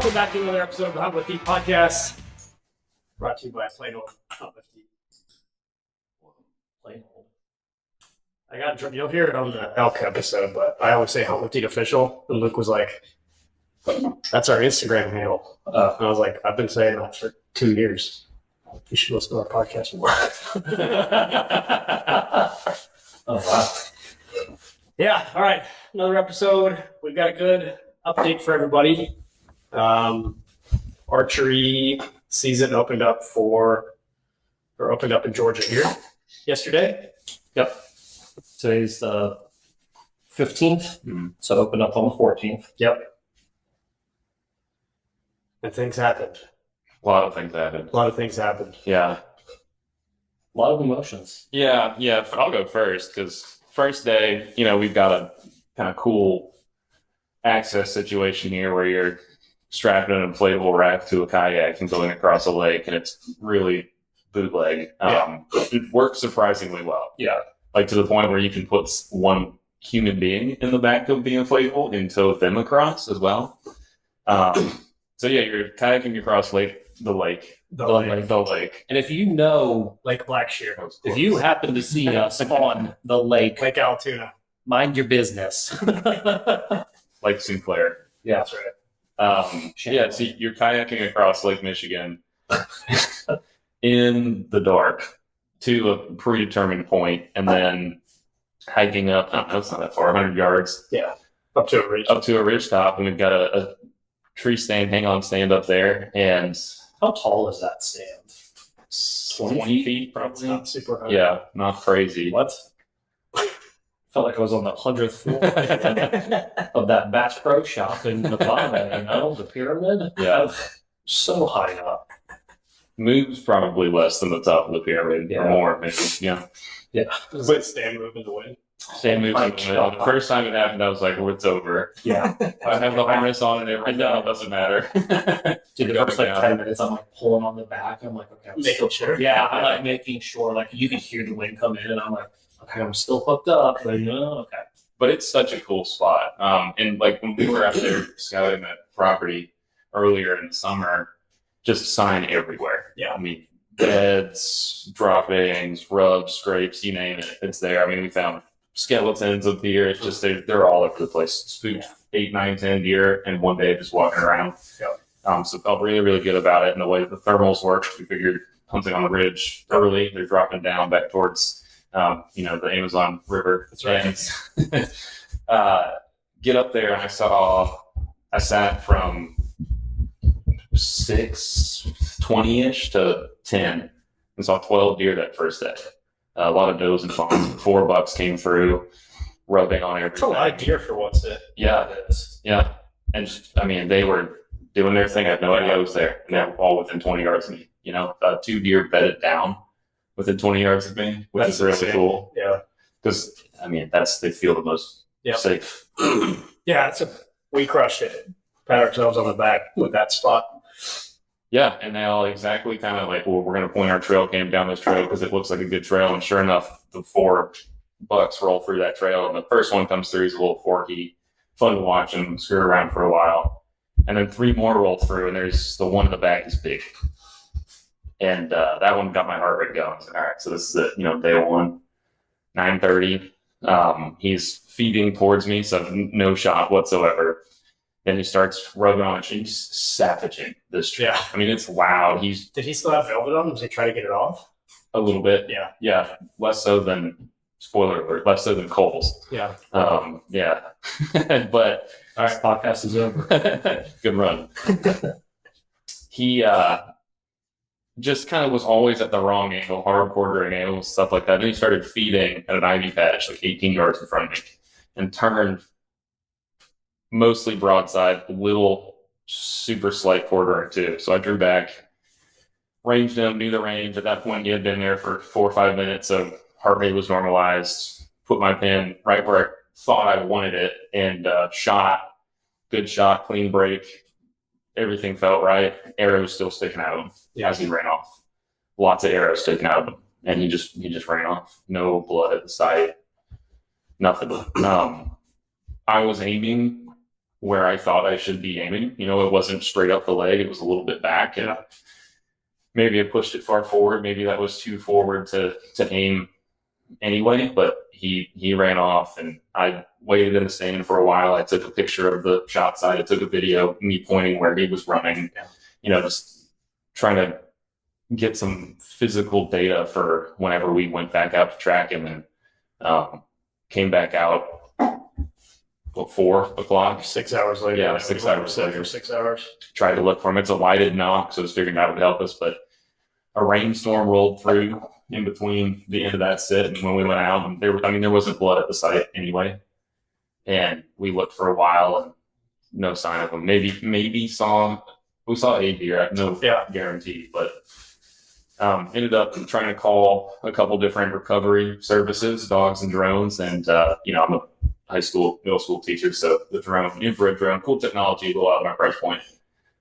Welcome back to another episode of the Hunt with Heat podcast. Brought to you by Plain Old Hunt with Heat. Plain Old. I got you'll hear it on the elk episode, but I always say Hunt with Heat official. And Luke was like, "That's our Instagram handle." And I was like, "I've been saying that for 2 years. You should listen to our podcast more." Oh wow! Yeah. All right. Another episode. We've got a good update for everybody. Archery season opened up in Georgia here yesterday. Yep. Today's the 15th, so open up on the 14th. Yep. And things happened. A lot of things happened. Yeah. A lot of emotions. Yeah. I'll go first because first day, we've got a kind of cool access situation here where you're strapping an inflatable raft to a kayak and going across a lake, and it's really bootleg. It works surprisingly well. Yeah. Like to the point where you can put one human being in the back of the inflatable and tow them across as well. So yeah, you're kayaking across the lake. And if you know Lake Blackshear. if you happen to see us on the lake, Lake Altoona. mind your business. Lake Sinclair. Yeah. That's right. So you're kayaking across Lake Michigan in the dark to a predetermined point, and then hiking up. I don't know, it's not that far, 100 yards. Yeah. Up to a ridge top, and we've got a tree stand up there, and How tall is that stand? 20 feet It's probably. not super high. Yeah, not crazy. What? Felt like I was on the 100th floor of that Bass Pro Shop in Nevada, the pyramid. Yeah. So high up. Moves probably less than the top of the pyramid, or more, maybe. Yeah. Does it stand move in the wind? Same moves. The first time it happened, I was like, it's over. Yeah. I have the harness on and everything. I know. It doesn't matter. Dude, the first 10 minutes, I'm like pulling on the back. I'm like, okay, I'm Making sure. Yeah, I'm like making sure. Like you can hear the wind come in, and I'm like, okay, I'm still hooked up. But okay. But it's such a cool spot. And like when we were out there scouting that property earlier in the summer, just sign everywhere. Yeah. I mean, beds, droppings, rubs, scrapes, you name it. It's there. I mean, we found skeletons up here. It's just, they're all over the place. Spooked 8, 9, 10 deer in one day just walking around. Yeah. So felt really, really good about it. And the way the thermals worked, we figured hunting on the ridge early. They're dropping down back towards the Amazon River. That's right. And, get up there, and I sat from 6:20-ish to 10 and saw 12 deer that first day. A lot of does and fawns. 4 bucks came through, rubbing on everything. It's a lot of deer for one day. Yeah, it is. Yeah. And they were doing their thing. I had no idea I was there. And they were all within 20 yards of me. 2 deer bedded down within 20 yards of me, which is really insane. cool. Yeah. Because, they feel the most safe. Yeah, we crushed it. Pat ourselves on the back with that spot. Yeah, and they all exactly kind of like, well, we're going to point our trail cam down this trail because it looks like a good trail. And sure enough, the 4 bucks roll through that trail. And the first one comes through, is a little forky, fun to watch and screw around for a while. And then 3 more roll through, and there's the one in the back is big. And that one got my heart rate going. I was like, all right, so this is it, day 1, 9:30. He's feeding towards me, so no shot whatsoever. Then he starts rubbing on it. He's savaging this tree. Yeah. It's loud. Did he still have velvet on? Did he try to get it off? A little bit. Yeah. Yeah. Less so than, spoiler alert, less so than Cole's. Yeah. Yeah. But All right, podcast is over. good run. He just kind of was always at the wrong angle, hard quartering angles, stuff like that. Then he started feeding at an ivy patch like 18 yards in front of me and turned mostly broadside, little super slight quartering too. So I drew back, ranged him, knew the range. At that point, he had been there for 4 or 5 minutes, so heart rate was normalized. Put my pin right where I thought I wanted it, and shot. Good shot, clean break. Everything felt right. Arrows still sticking out of him as he ran off. Lots of arrows sticking out of him, and he just ran off. No blood at the sight. Nothing. I was aiming where I thought I should be aiming. You know, it wasn't straight up the leg; it was a little bit back, and maybe I pushed it far forward. Maybe that was too forward to aim anyway. But he ran off, and I waited in the stand for a while. I took a picture of the shot site. I took a video, me pointing where he was running. You know, just trying to get some physical data for whenever we went back out to track him, and came back out. What, 4 o'clock? 6 hours later. Yeah, 6 hours later. For 6 hours. Tried to look for him. It's a lighted knock, so I was figuring that would help us. But a rainstorm rolled through in between the end of that sit and when we went out. And there wasn't blood at the site anyway. And we looked for a while and no sign of him. Maybe we saw a deer. No guarantee, but ended up trying to call a couple different recovery services, dogs and drones. And I'm a middle school teacher, so the drone, infrared drone, cool technology, a little out of my price point,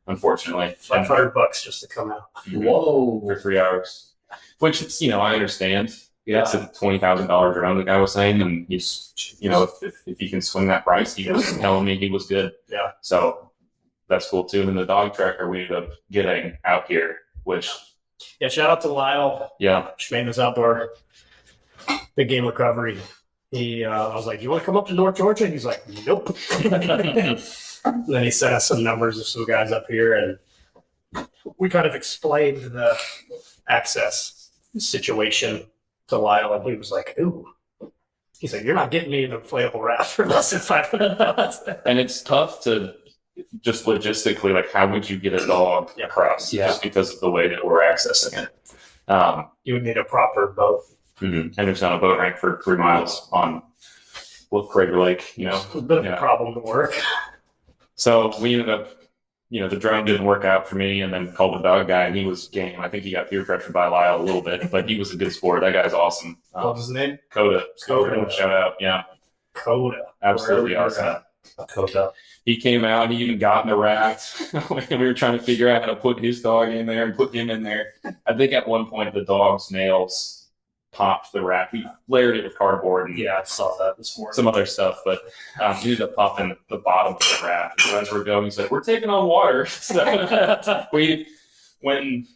unfortunately. $500 just to come out. Whoa. For 3 hours, which is, I understand. Yeah, it's a $20,000 drone, the guy was saying, and he's, if he can swing that price, he was telling me he was good. Yeah. So that's cool too. And then the dog tracker we ended up getting out here, which. Yeah, shout out to Lyle. Yeah. Schmaden's Outdoor, big game recovery. I was like, you want to come up to North Georgia? He's like, nope. And then he sent us some numbers of some guys up here, and we kind of explained the access situation to Lyle, and he was like, ooh. He's like, you're not getting me an inflatable raft for less than $500. And it's tough to just logistically, like, how would you get a dog across just because of the way that we're accessing it? You would need a proper boat. And there's not a boat ramp for 3 miles on Crater Lake, It's a bit of a problem to work. So we ended up, the drone didn't work out for me, and then called the dog guy, and he was game. I think he got peer pressured by Lyle a little bit, but he was a good sport. That guy's awesome. What was his name? Coda. Coda. Shout out. Yeah. Coda. Absolutely awesome. Coda. He came out, he even got in the raft. We were trying to figure out how to put his dog in there and put him in there. I think at one point the dog's nails popped the raft. We layered it with cardboard and I saw that this morning. some other stuff, but he ended up popping the bottom of the raft. And as we're going, he said, "We're taking on water." So we went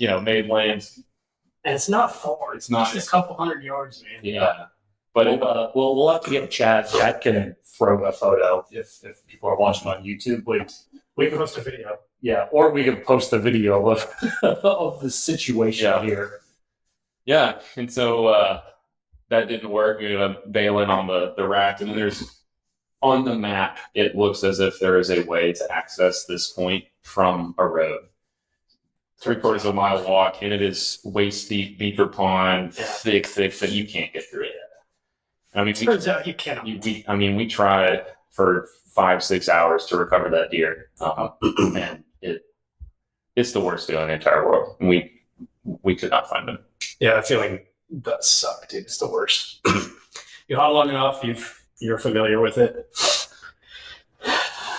and made land. And it's not far. It's not. just a couple hundred yards, man. Yeah, but we'll have to get Chad. Chad can throw a photo if people are watching on YouTube. We can post a video. Yeah, or we can post a video of of the situation here. Yeah, and so that didn't work. We ended up bailing on the raft, and then there's on the map. It looks as if there is a way to access this point from a road. 3/4 of a mile walk, and it is waist deep, beaver pond, thick that you can't get through it. I mean, Turns out you cannot. We tried for 5-6 hours to recover that deer, and it's the worst deal in the entire world. We could not find him. Yeah, that feeling does suck, dude. It's the worst. You hunt long enough, you're familiar with it. It's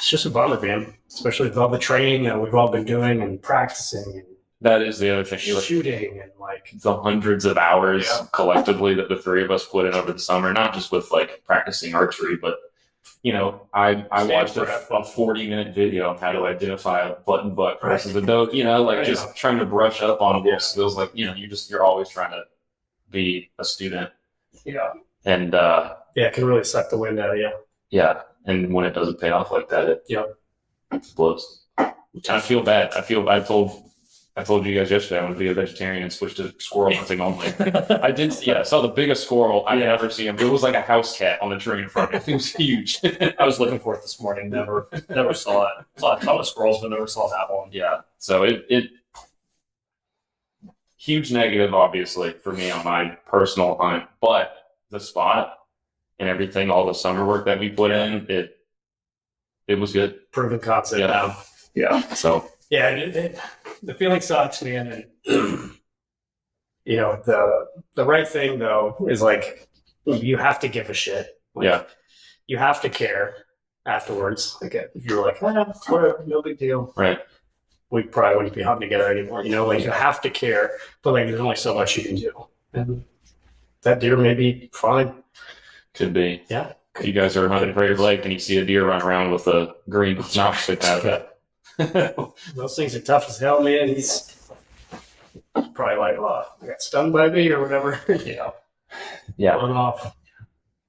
just a bummer, man. Especially with all the training that we've all been doing and practicing and that is the other thing. Shooting and the hundreds of hours collectively that the three of us put in over the summer, not just with practicing archery, but I watched a 40-minute video on how to identify a button buck versus a doe, just trying to brush up on little skills. You're always trying to be a student. Yeah. And it can really suck the wind out of you. Yeah. And when it doesn't pay off like that, it blows. I feel bad. I told you guys yesterday I want to be a vegetarian and switch to squirrel hunting only. I did. I saw the biggest squirrel I've ever seen. It was like a house cat on the tree in front of me. It was huge. I was looking for it this morning. Never saw it. Saw a ton of squirrels, but never saw that one. Yeah. So it huge negative, obviously, for me on my personal hunt, but the spot and everything, all the summer work that we put in, it was good. Proven concept. Yeah. So. Yeah, the feeling sucks, man. And, the right thing, though, is you have to give a shit. You have to care afterwards. If you're like, whatever, no big deal. Right. We probably wouldn't be hunting together anymore. You have to care, but there's only so much you can do. And that deer may be fine. Could be. Yeah. You guys are hunting Crater Lake and you see a deer run around with a green snout stick out of it. Those things are tough as hell, man. He's probably like, oh, I got stung by me or whatever. Yeah. Run off.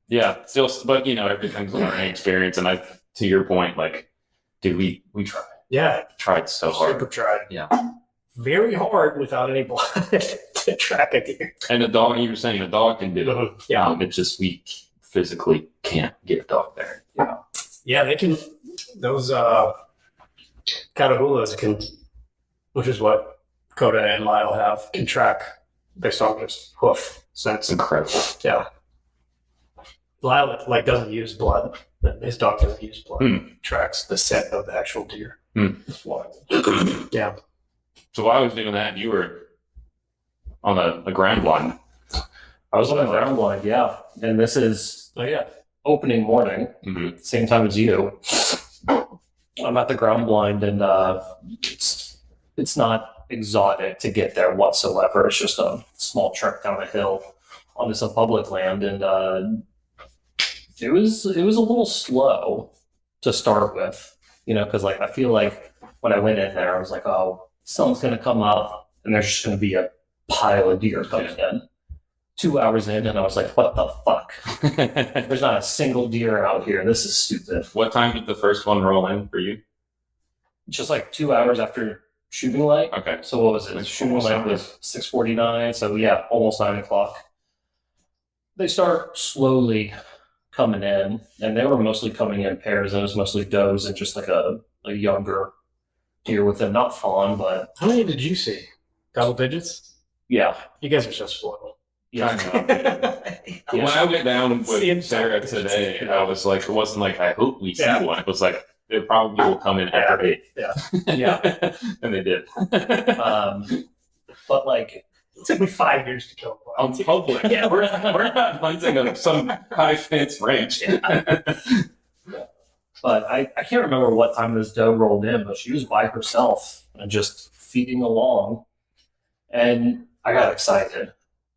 Yeah, still, but everything's a learning experience. And to your point, like, dude, we Yeah. tried so hard. Super tried. Yeah. Very hard without any blood to track a deer. And the dog, you were saying the dog can do it. Yeah. It's just we physically can't get a dog there. Yeah, they can. Those catahulas can, which is what Coda and Lyle have, can track based on his hoof sense. It's incredible. Yeah. Lyle doesn't use blood. His dog doesn't use blood. Tracks the scent of the actual deer. It's wild. Yeah. So while I was doing that, you were on the ground blind. I was on the ground blind, yeah. And this is Oh yeah. opening morning, same time as you. I'm at the ground blind, and it's not exotic to get there whatsoever. It's just a small trek down a hill onto some public land, and it was a little slow to start with, because I feel like when I went in there, I was like, oh, someone's gonna come up, and there's just gonna be a pile of deer coming in. 2 hours in, and I was like, what the fuck? There's not a single deer out here. This is stupid. What time did the first one roll in for you? Just like 2 hours after shooting light. Okay. So what was it? Like Shooting almost light nine. was 6:49. So yeah, almost 9 o'clock. They start slowly coming in, and they were mostly coming in pairs. It was mostly does and just like a younger deer with them, not fawn, but How many did you see? Double digits? yeah. You guys are so spoiled. Yeah. When I went down Seeing with Sarah today, I was like, it wasn't like, I hope we see Yeah. one. It was like, it probably will come in after 8. Yeah. Yeah. And they did. But like, It took me 5 years to kill one. On public. Yeah. We're not hunting on some high fence ranch. but I can't remember what time this doe rolled in, but she was by herself and just feeding along. And I got excited.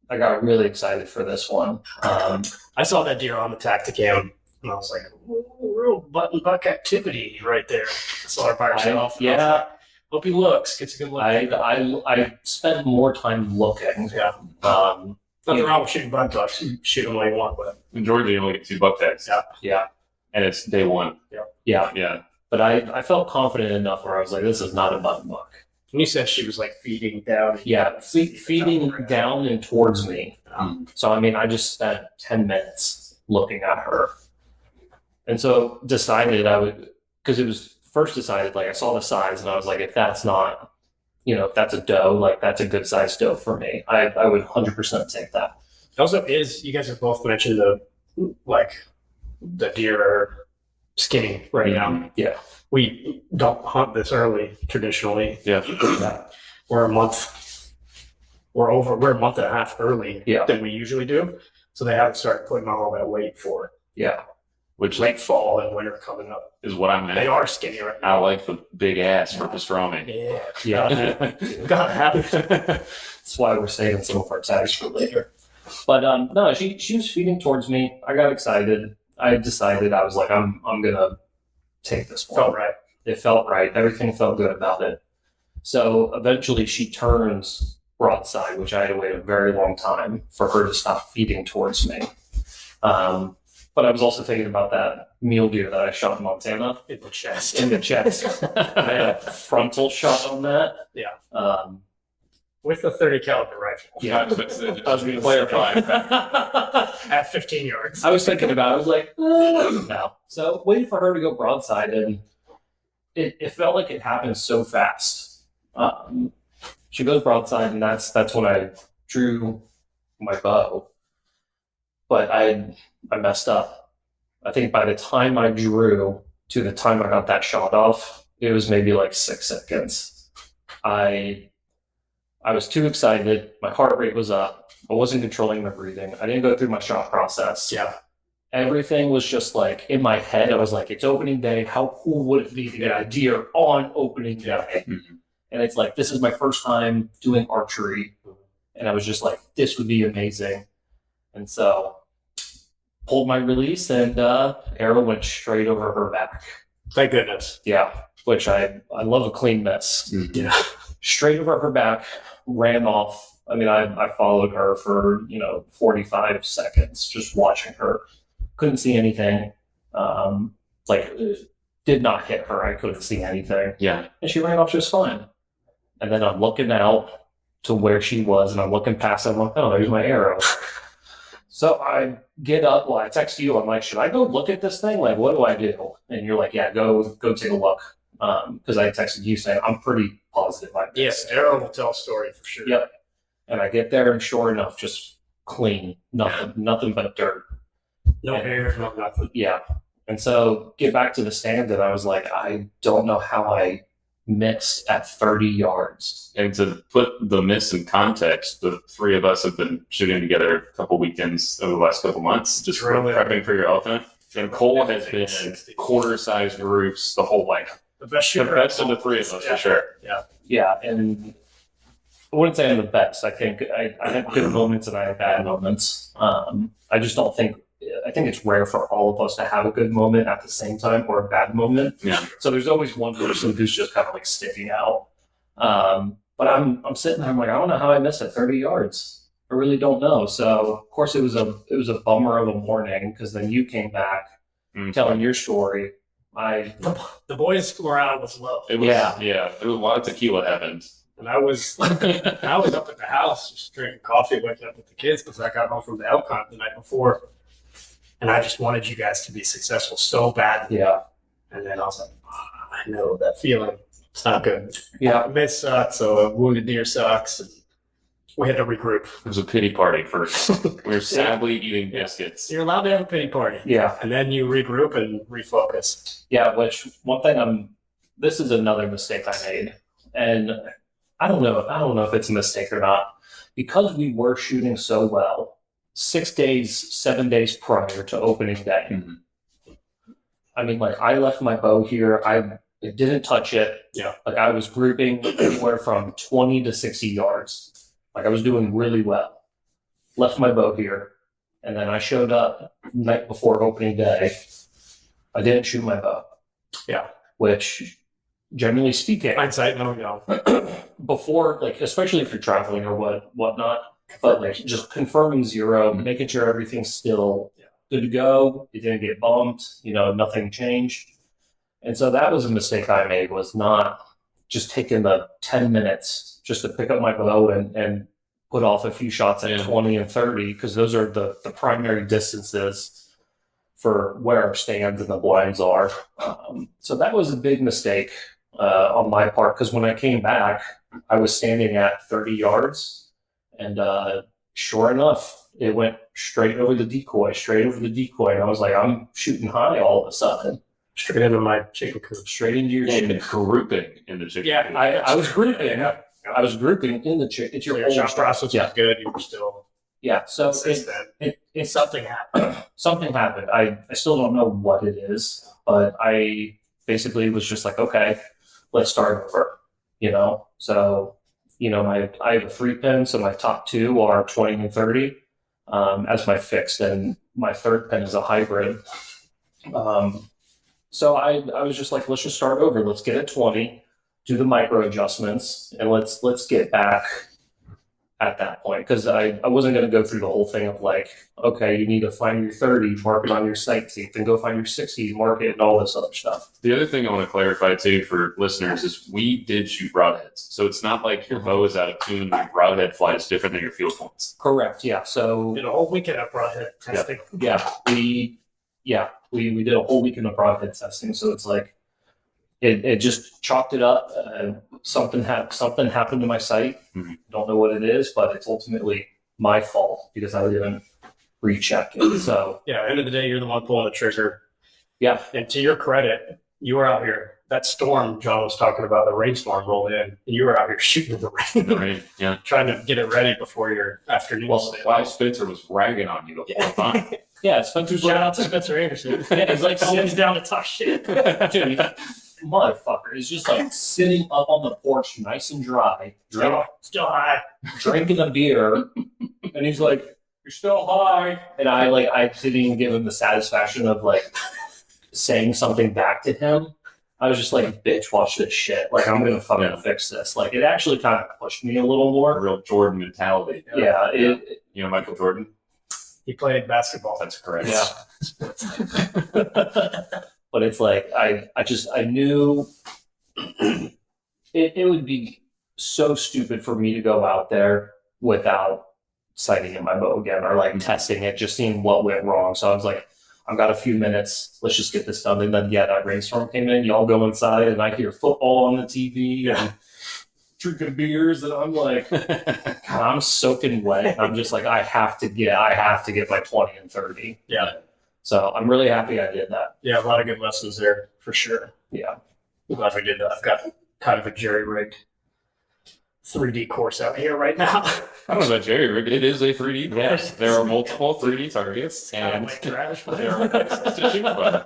I got really excited for this one. I saw that deer on the Tacticam, and I was like, "Ooh, real butt and buck activity right there." I saw her by herself. and I was yeah. like, hope he looks. Gets a good look. I spent more time looking. Yeah. Nothing wrong with shooting butt bucks. You shoot them when you want, but In Georgia, you only get 2 buck tags. Yeah. And it's day 1. Yeah. Yeah. But I felt confident enough where I was like, this is not a button buck. and you said she was like feeding down. Yeah, feeding down and towards me. Um, So, I mean, I just spent 10 minutes looking at her. And so decided I would, because it was first decided, like I saw the size and I was like, if that's not, if that's a doe, like that's a good sized doe for me. I would 100% take that. Also, you guys have both mentioned the deer are skinny right now. Yeah. We don't hunt this early traditionally. Yeah. We're a month and a half early than we usually do. So they haven't started putting on all that weight for Yeah. Which late fall and winter coming up. is what I meant. They are skinny right I now. like the big ass for pastrami. Yeah. Yeah. Gotta have it. That's why we're saving some of our tags for later. But no, she was feeding towards me. I got excited. I decided I was like, I'm gonna take this one. Felt right. It felt right. Everything felt good about it. So eventually she turns broadside, which I had to wait a very long time for her to stop feeding towards me. But I was also thinking about that mule deer that I shot in Montana. In the chest. In the chest. I had a frontal shot on that. Yeah. With a 30 caliber rifle. Yeah. I was going to clarify. At 15 yards. I was thinking about it. I was like, no. So waiting for her to go broadside, and it felt like it happened so fast. She goes broadside, and that's when I drew my bow. But I messed up. I think by the time I drew to the time I got that shot off, it was maybe like 6 seconds. I was too excited. My heart rate was up. I wasn't controlling my breathing. I didn't go through my shot process. Yeah. Everything was just like in my head. I was like, it's opening day. How cool would it be to get a deer on opening day? Mhm. And it's like, this is my first time doing archery. And I was just like, this would be amazing. And so pulled my release, and arrow went straight over her back. Thank goodness. Yeah, which I love a clean miss. Yeah. Straight over her back, ran off. I mean, I followed her for 45 seconds, just watching her. Couldn't see anything. Did not hit her. I couldn't see anything. Yeah. And she ran off just fine. And then I'm looking out to where she was, and I'm looking past. I'm like, oh, there's my arrow. So I get up. Well, I text you. I'm like, should I go look at this thing? Like, what do I do? And you're like, yeah, go take a look. Because I texted you saying I'm pretty positive I missed. Yes, arrow will tell a story for sure. Yep. And I get there, and sure enough, just clean, nothing but dirt. No hair, no nothing. Yeah. And so get back to the stand, and I was like, I don't know how I missed at 30 yards. And to put the miss in context, the three of us have been shooting together a couple weekends over the last couple months, just prepping for your elephant. And Cole has been in quarter-sized groups the whole way. The best shooter. The best of the three of us, for sure. Yeah. Yeah, and I wouldn't say I'm the best. I think I have good moments and I have bad moments. I just don't think. I think it's rare for all of us to have a good moment at the same time or a bad moment. Yeah. So there's always one person who's just kind of like sticking out. But I'm sitting there. I'm like, I don't know how I missed it 30 yards. I really don't know. So of course it was a bummer of a morning because then you came back telling your story. The boys' morale was low. It was, yeah. There was a lot of tequila happened. And I was up at the house just drinking coffee, waking up with the kids because I got home from the elk hunt the night before. And I just wanted you guys to be successful so bad. Yeah. And then I was like, I know that feeling. It's not good. Yeah. A miss sucks, so a wounded deer sucks. And we had to regroup. It was a pity party first. We were sadly eating biscuits. You're allowed to have a pity party. Yeah. And then you regroup and refocus. Yeah, which one thing this is another mistake I made. And I don't know if it's a mistake or not. Because we were shooting so well, 7 days prior to opening day. Mm-hmm. I mean, like I left my bow here. I didn't touch it. Yeah. Like I was grouping anywhere from 20 to 60 yards. Like I was doing really well. Left my bow here. And then I showed up night before opening day. I didn't shoot my bow. Yeah. Which, generally speaking, hindsight, no. Before, like, especially if you're traveling or whatnot, but like just confirming zero, making sure everything's still good to go. It didn't get bumped, nothing changed. And so that was a mistake I made, was not just taking the 10 minutes just to pick up my bow and put off a few shots at 20 and 30, because those are the primary distances for where our stands and the blinds are. So that was a big mistake on my part, because when I came back, I was standing at 30 yards. And sure enough, it went straight over the decoy. And I was like, I'm shooting high all of a sudden. Straight into my chicken coop. Straight into your chicken. Grouping in the chicken coop. I was grouping. I was grouping in the chicken. It's your whole shot process was good. You were still... Yeah, so it's something happened. Something happened. I still don't know what it is, but I basically was just like, okay, let's start over, So... I have a 3-pin, so my top two are 20 and 30 as my fixed, and my third pin is a hybrid. So I was just like, let's just start over. Let's get at 20, do the micro adjustments, and let's get back at that point, because I wasn't going to go through the whole thing of like, okay, you need to find your 30, mark it on your sight teeth, then go find your 60, mark it, and all this other stuff. The other thing I want to clarify too for listeners is we did shoot broadheads, so it's not like your bow is out of tune. Your broadhead flies different than your field points. Correct. Yeah. So did a whole weekend of broadhead testing. We did a whole weekend of broadhead testing. So it's like it just chalked it up. Something happened to my sight. Mm-hmm. Don't know what it is, but it's ultimately my fault because I didn't recheck it. So end of the day, you're the one pulling the trigger. Yeah. And to your credit, you were out here. That storm John was talking about, the rainstorm rolled in, and you were out here shooting the rain. Right. Yeah. Trying to get it ready before your afternoon. Why Spencer was ragging on you the whole time. Yeah, Spencer's shout out to Spencer Anderson. Yeah, he's like sitting down to talk shit. Dude, motherfucker is just like sitting up on the porch, nice and dry, Still high. drinking a beer, and he's like, You're still high. And I didn't even give him the satisfaction of like saying something back to him. I was just like, bitch, watch this shit. Like, I'm going to fucking fix this. Like, it actually kind of pushed me a little A more. real Jordan mentality. Yeah. You know Michael Jordan? He played basketball. That's correct. Yeah. But it's like, I knew it would be so stupid for me to go out there without sighting in my bow again or like testing it, just seeing what went wrong. So I was like, I've got a few minutes. Let's just get this done. And then, that rainstorm came in. Y'all go inside, and I hear football on the TV and drinking beers. And I'm like, God, I'm soaking wet. And I'm just like, I have to get my 20 and 30. Yeah. So I'm really happy I did that. Yeah, a lot of good lessons there for sure. Yeah. I'm glad we did that. I've got kind of a jerry-rigged 3D course out here right now. I don't know about Jerry Rick. It is a 3D. Yes. There are multiple 3D targets. Kind of And like trash, but there are places to shoot from.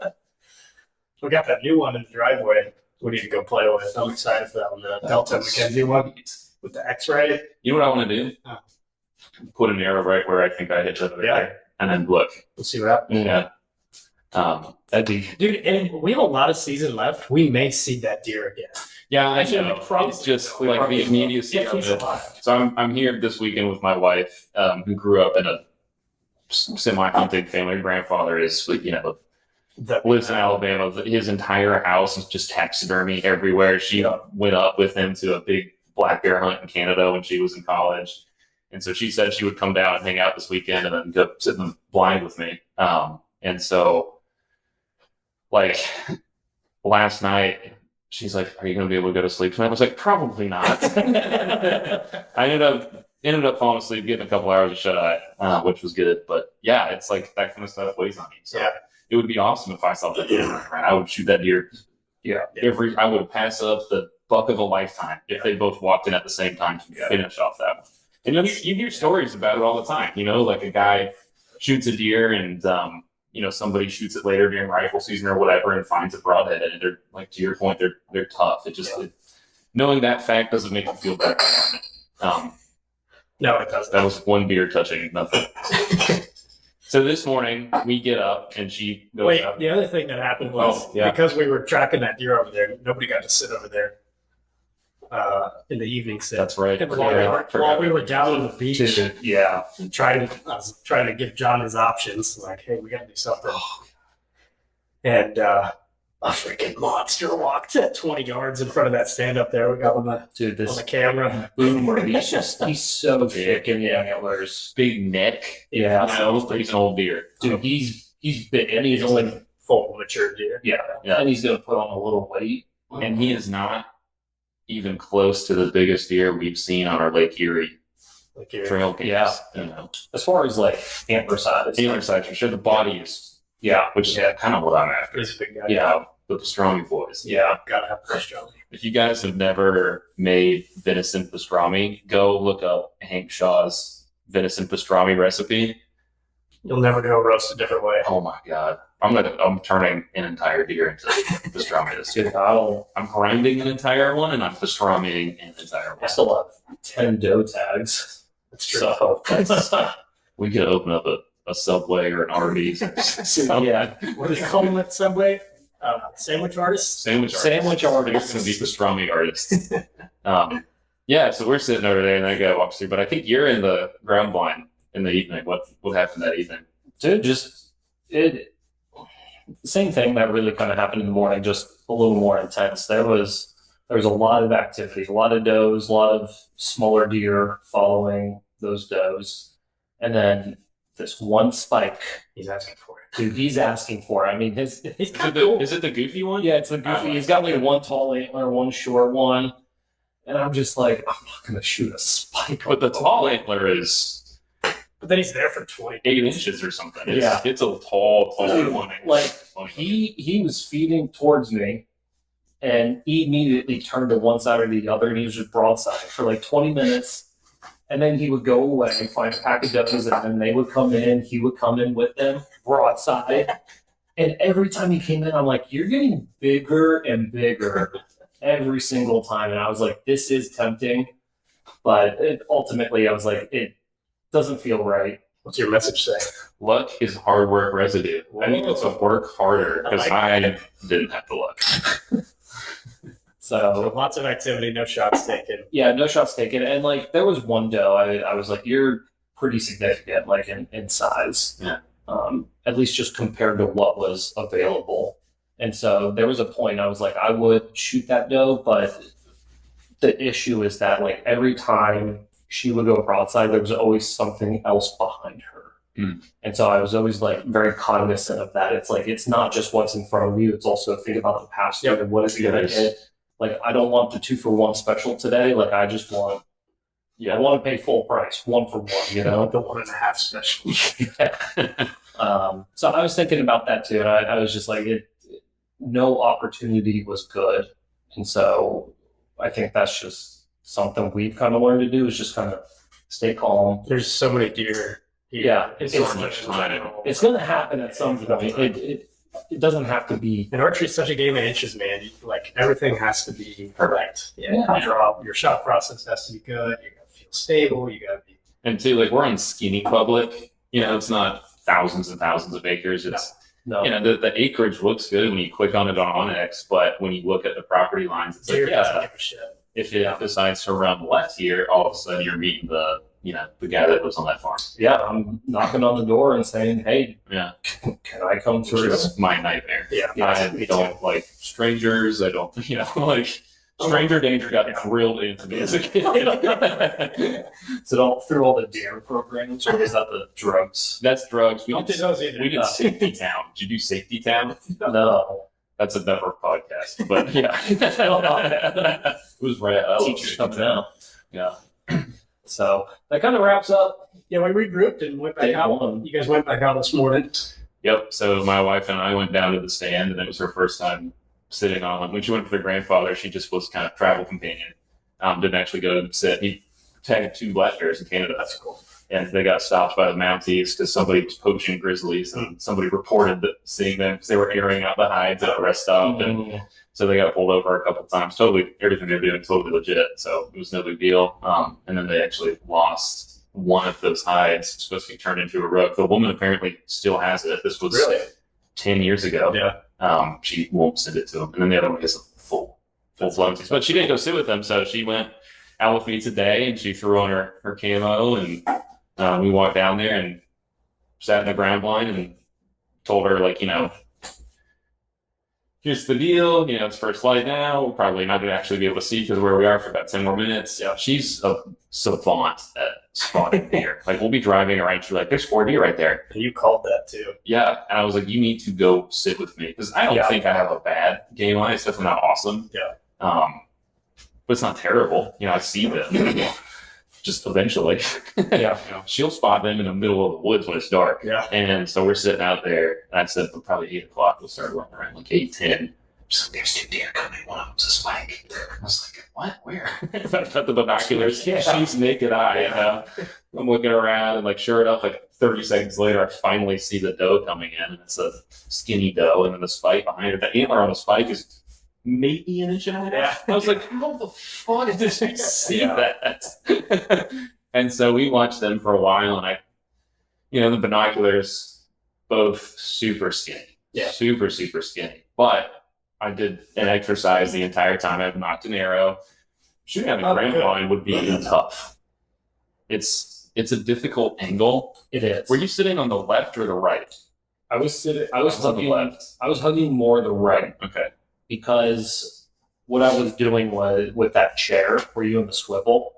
we got that new one in the driveway. We need to go play with. I'm excited for that one. The Delta McKenzie one with the X-ray. You know what I want to do? Oh. Put an arrow right where I think I hit the other day, and then look. We'll see what happens. Yeah. That'd be. Dude, and we have a lot of season left. We may see that deer again. Yeah, I Actually, know. we probably It's just will. like the immediacy Yeah, of he's it. alive. So I'm here this weekend with my wife, who grew up in a semi-hunting family. Her grandfather is, lives in Alabama. His entire house is just taxidermy everywhere. She went up with him to a big black bear hunt in Canada when she was in college. And so she said she would come down and hang out this weekend and then go sit in the blind with me. And so, like, last night, she's like, "Are you going to be able to go to sleep tonight?" I was like, "Probably not." I ended up falling asleep, getting a couple hours of shut-eye, which was good. But yeah, it's like that kind of stuff weighs on you. So it would be awesome if I saw that deer. I would shoot that deer. Yeah. I would pass up the buck of a lifetime if they both walked in at the same time to finish off that one. And you hear stories about it all the time. Like a guy shoots a deer and somebody shoots it later during rifle season or whatever and finds a broadhead, and they're like, to your point, they're tough. Knowing that fact doesn't make you feel better. No, it doesn't. That was one deer touching nothing. So this morning we get up and she goes Wait, out. the other thing that happened was because we were tracking that deer over there, nobody got to sit over there in the evening sit. That's right. While we were down on the beach, Yeah. I was trying to give John his options, like, hey, we got to do something. And a freaking monster walked at 20 yards in front of that stand up there. We got on the Dude, camera. boomer, he's so thick in the antlers. Big neck. Yeah. He's an old deer. Dude, he's big, and he's only Full mature deer. yeah, and he's gonna put on a little weight. And he is not even close to the biggest deer we've seen on our Lake Erie Like here. trail cams. Yeah. As far as like antler size, Antler side for sure. The body is, which is kind of what I'm after. He's a big guy. Yeah. The pastrami boys. Yeah. Gotta have the strong. If you guys have never made venison pastrami, go look up Hank Shaw's venison pastrami recipe. You'll never go roast a different way. Oh my god. I'm turning an entire deer into pastrami this year. Dude, I'm grinding an entire one and I'm pastramiing an entire I one. still have 10 doe tags. That's true. So We could open up a Subway or an Arby's. yeah. What do they call them at Subway? Sandwich artists? Sandwich Sandwich artists. They're going to be pastrami artists. So we're sitting over there and that guy walks through. But I think you're in the ground blind in the evening. What happened that evening? Dude, same thing that really kind of happened in the morning, just a little more intense. There was a lot of activity, a lot of does, a lot of smaller deer following those does, and then this one spike. He's asking for it. Dude, he's asking for it. I mean, He's Is kind of cool. it the goofy one? yeah, it's the goofy. He's got like one tall antler, one short one, and I'm just like, I'm not gonna shoot a spike. But the tall antler is But then he's there for 20 8 minutes. inches or something. Yeah. It's a tall one. Like he was feeding towards me, and he immediately turned to one side or the other, and he was just broadside for like 20 minutes. And then he would go away, find a pack of does, and then they would come in. He would come in with them, broadside. And every time he came in, I'm like, you're getting bigger and bigger every single time. And I was like, this is tempting. But ultimately, I was like, it doesn't feel right. What's your message say? Luck is hard work residue. I need to work harder because I didn't have the luck. So lots of activity, no shots taken. Yeah, no shots taken. And like there was one doe, I was like, you're pretty significant, like in size. Yeah. At least just compared to what was available. And so there was a point I was like, I would shoot that doe, but the issue is that like every time she would go broadside, there was always something else behind her. And so I was always like very cognizant of that. It's like, it's not just what's in front of you. It's also think about the past and what is going to hit. Like, I don't want the 2-for-1 special today. Like, I just want, I want to pay full price, 1-for-1, you know? The 1.5 special. So I was thinking about that too. And I was just like, no opportunity was good. And so I think that's just something we've kind of learned to do is just kind of stay calm. There's so many deer. Yeah. It's going to happen at some point. It doesn't have to be. And archery is such a game of inches, man. Like everything has to be correct. Yeah. Your shot process has to be good. You got to feel stable. You got to be. And too, like we're on skinny public. You know, it's not thousands and thousands of acres. It's you know the acreage looks good when you click on it on Onyx, but when you look at the property lines, it's Deer like doesn't give a shit. If it decides to run left here, all of a sudden you're meeting the guy that lives on that farm. Yeah, I'm knocking on the door and saying, "Hey, Yeah, can I come which through?" is my nightmare. Yeah, I don't like strangers. I don't, like stranger danger got drilled into me as a kid. So don't through all the dare programs, or is that the drugs? That's drugs. We Don't do those either. did Safety Town. Did you do Safety Town? No. That's another podcast, but yeah, it was right. Teachers coming out. Yeah. So that kind of wraps up. Yeah, we regrouped and went back Day out. one. You guys went back out this morning. Yep. So my wife and I went down to the stand, and it was her first time sitting on one. When she went with her grandfather, she just was kind of travel companion. Didn't actually go and sit. He tagged 2 black bears in Canada. That's cool. And they got stopped by the Mounties because somebody was poaching grizzlies, and somebody reported that seeing them because they were airing out the hides at a rest stop, and so they got pulled over a couple of times. Totally, everything they're doing totally legit, so it was no big deal. And then they actually lost one of those hides. It's supposed to be turned into a rug. The woman apparently still has it. This was Really? 10 years ago. Yeah. She won't send it to him, and then the other one gets a full blown. But she didn't go sit with them, so she went out with me today, and she threw on her camo, and we walked down there and sat in the ground blind and told her, like, here's the deal. It's first light now. We're probably not going to actually be able to see because where we are for about 10 more minutes. Yeah, she's a savant at spotting deer. Like, we'll be driving around. She's like, there's 4 deer right there. And you called that too. Yeah. And I was like, you need to go sit with me because I don't think I have a bad game eye. It's definitely not awesome. Yeah. But it's not terrible. I see them. Just eventually. She'll spot them in the middle of the woods when it's dark. Yeah. And so we're sitting out there, and I said probably 8 o'clock we'll start running around, like 8:10. She's like, there's 2 deer coming, one of them's a spike. I was like, what? Where? I got the binoculars. She's naked eye, I'm looking around, and like sure enough, like 30 seconds later, I finally see the doe coming in, and it's a skinny doe, and then the spike behind it. The antler on the spike is maybe an inch and a half. Yeah. I was like, how the fuck did you see that? And so we watched them for a while, and the binoculars, both super skinny. Yeah. Super, super skinny. But I did an exercise the entire time. I've knocked an arrow. Shooting at the ground blind would be tough. It's a difficult angle. It is. Were you sitting on the left or the right? I was on the hugging- left. I was hugging more the right Okay. because what I was doing was with that chair, were you in the swivel?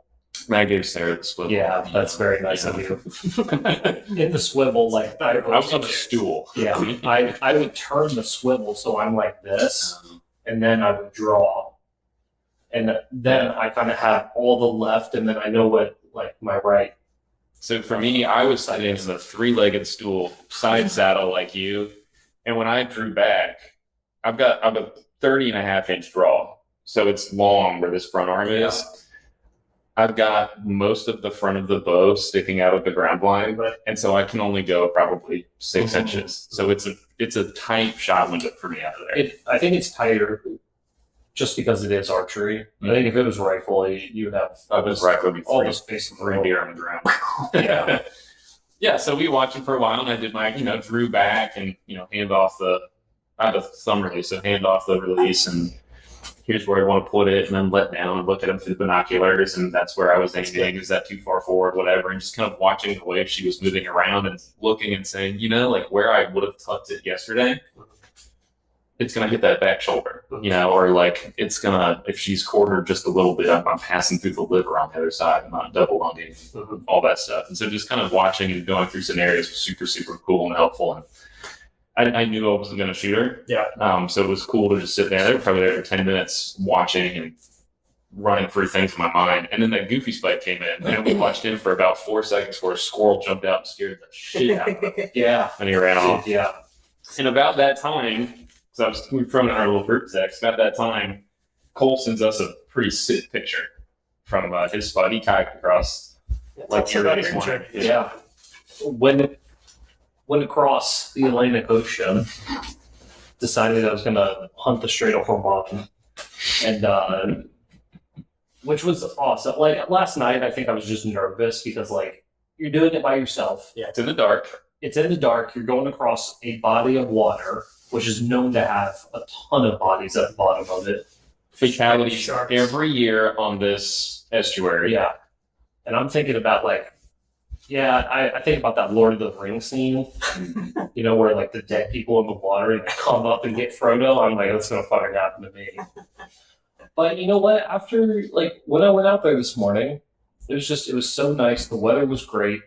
I gave Sarah the swivel. Yeah, that's very nice of you. In the swivel, like I was on the stool. Yeah, I would turn the swivel so I'm like this, and then I would draw, and then I kind of have all the left, and then I know what like my right. So for me, I was sitting in the 3-legged stool, side saddle like you, and when I drew back, I'm a 30.5-inch draw, so it's long where this front arm is. I've got most of the front of the bow sticking out of the ground blind, and so I can only go probably 6 inches. So it's a tight shot window for me out of there. I think it's tighter just because it is archery. I think if it was rifle, you'd have This rifle would be all the space in the three world. deer on the ground. Yeah. yeah, so we watched him for a while, and I did my, drew back and, hand off I have a thumb release, so hand off the release, and here's where I want to put it, and then let down and look at him through the binoculars, and that's where I was aiming. Is that too far forward, whatever, and just kind of watching the way she was moving around and looking and saying, like where I would have tucked it yesterday, it's going to hit that back shoulder, or like it's going to, if she's quartered just a little bit, I'm passing through the liver on the other side. I'm not double hunting, all that stuff. And so just kind of watching and going through scenarios was super, super cool and helpful. And I knew I wasn't going to shoot her. Yeah. So it was cool to just sit there. They were probably there for 10 minutes watching and running through things in my mind. And then that Goofy spike came in, and we watched him for about 4 seconds before a squirrel jumped out and scared the shit out of him. Yeah. And he ran off. Yeah. And about that time, we were from our little group text. About that time, Cole sends us a pretty sick picture from his spot. He kayaked across like That's early a this morning. Yeah. Went across the Atlantic Ocean, decided I was going to hunt the Strait of Hormuz, and which was awesome. Like last night, I think I was just nervous because like you're doing it by yourself. Yeah, it's in the dark. It's in the dark. You're going across a body of water, which is known to have a ton of bodies at the bottom of it. Fatalities Sharks. every year on this estuary. Yeah. And I'm thinking about like, I think about that Lord of the Rings scene, where like the dead people in the water and come up and get Frodo. I'm like, that's gonna fucking happen to me. But you know what? After like when I went out there this morning, it was so nice. The weather was great.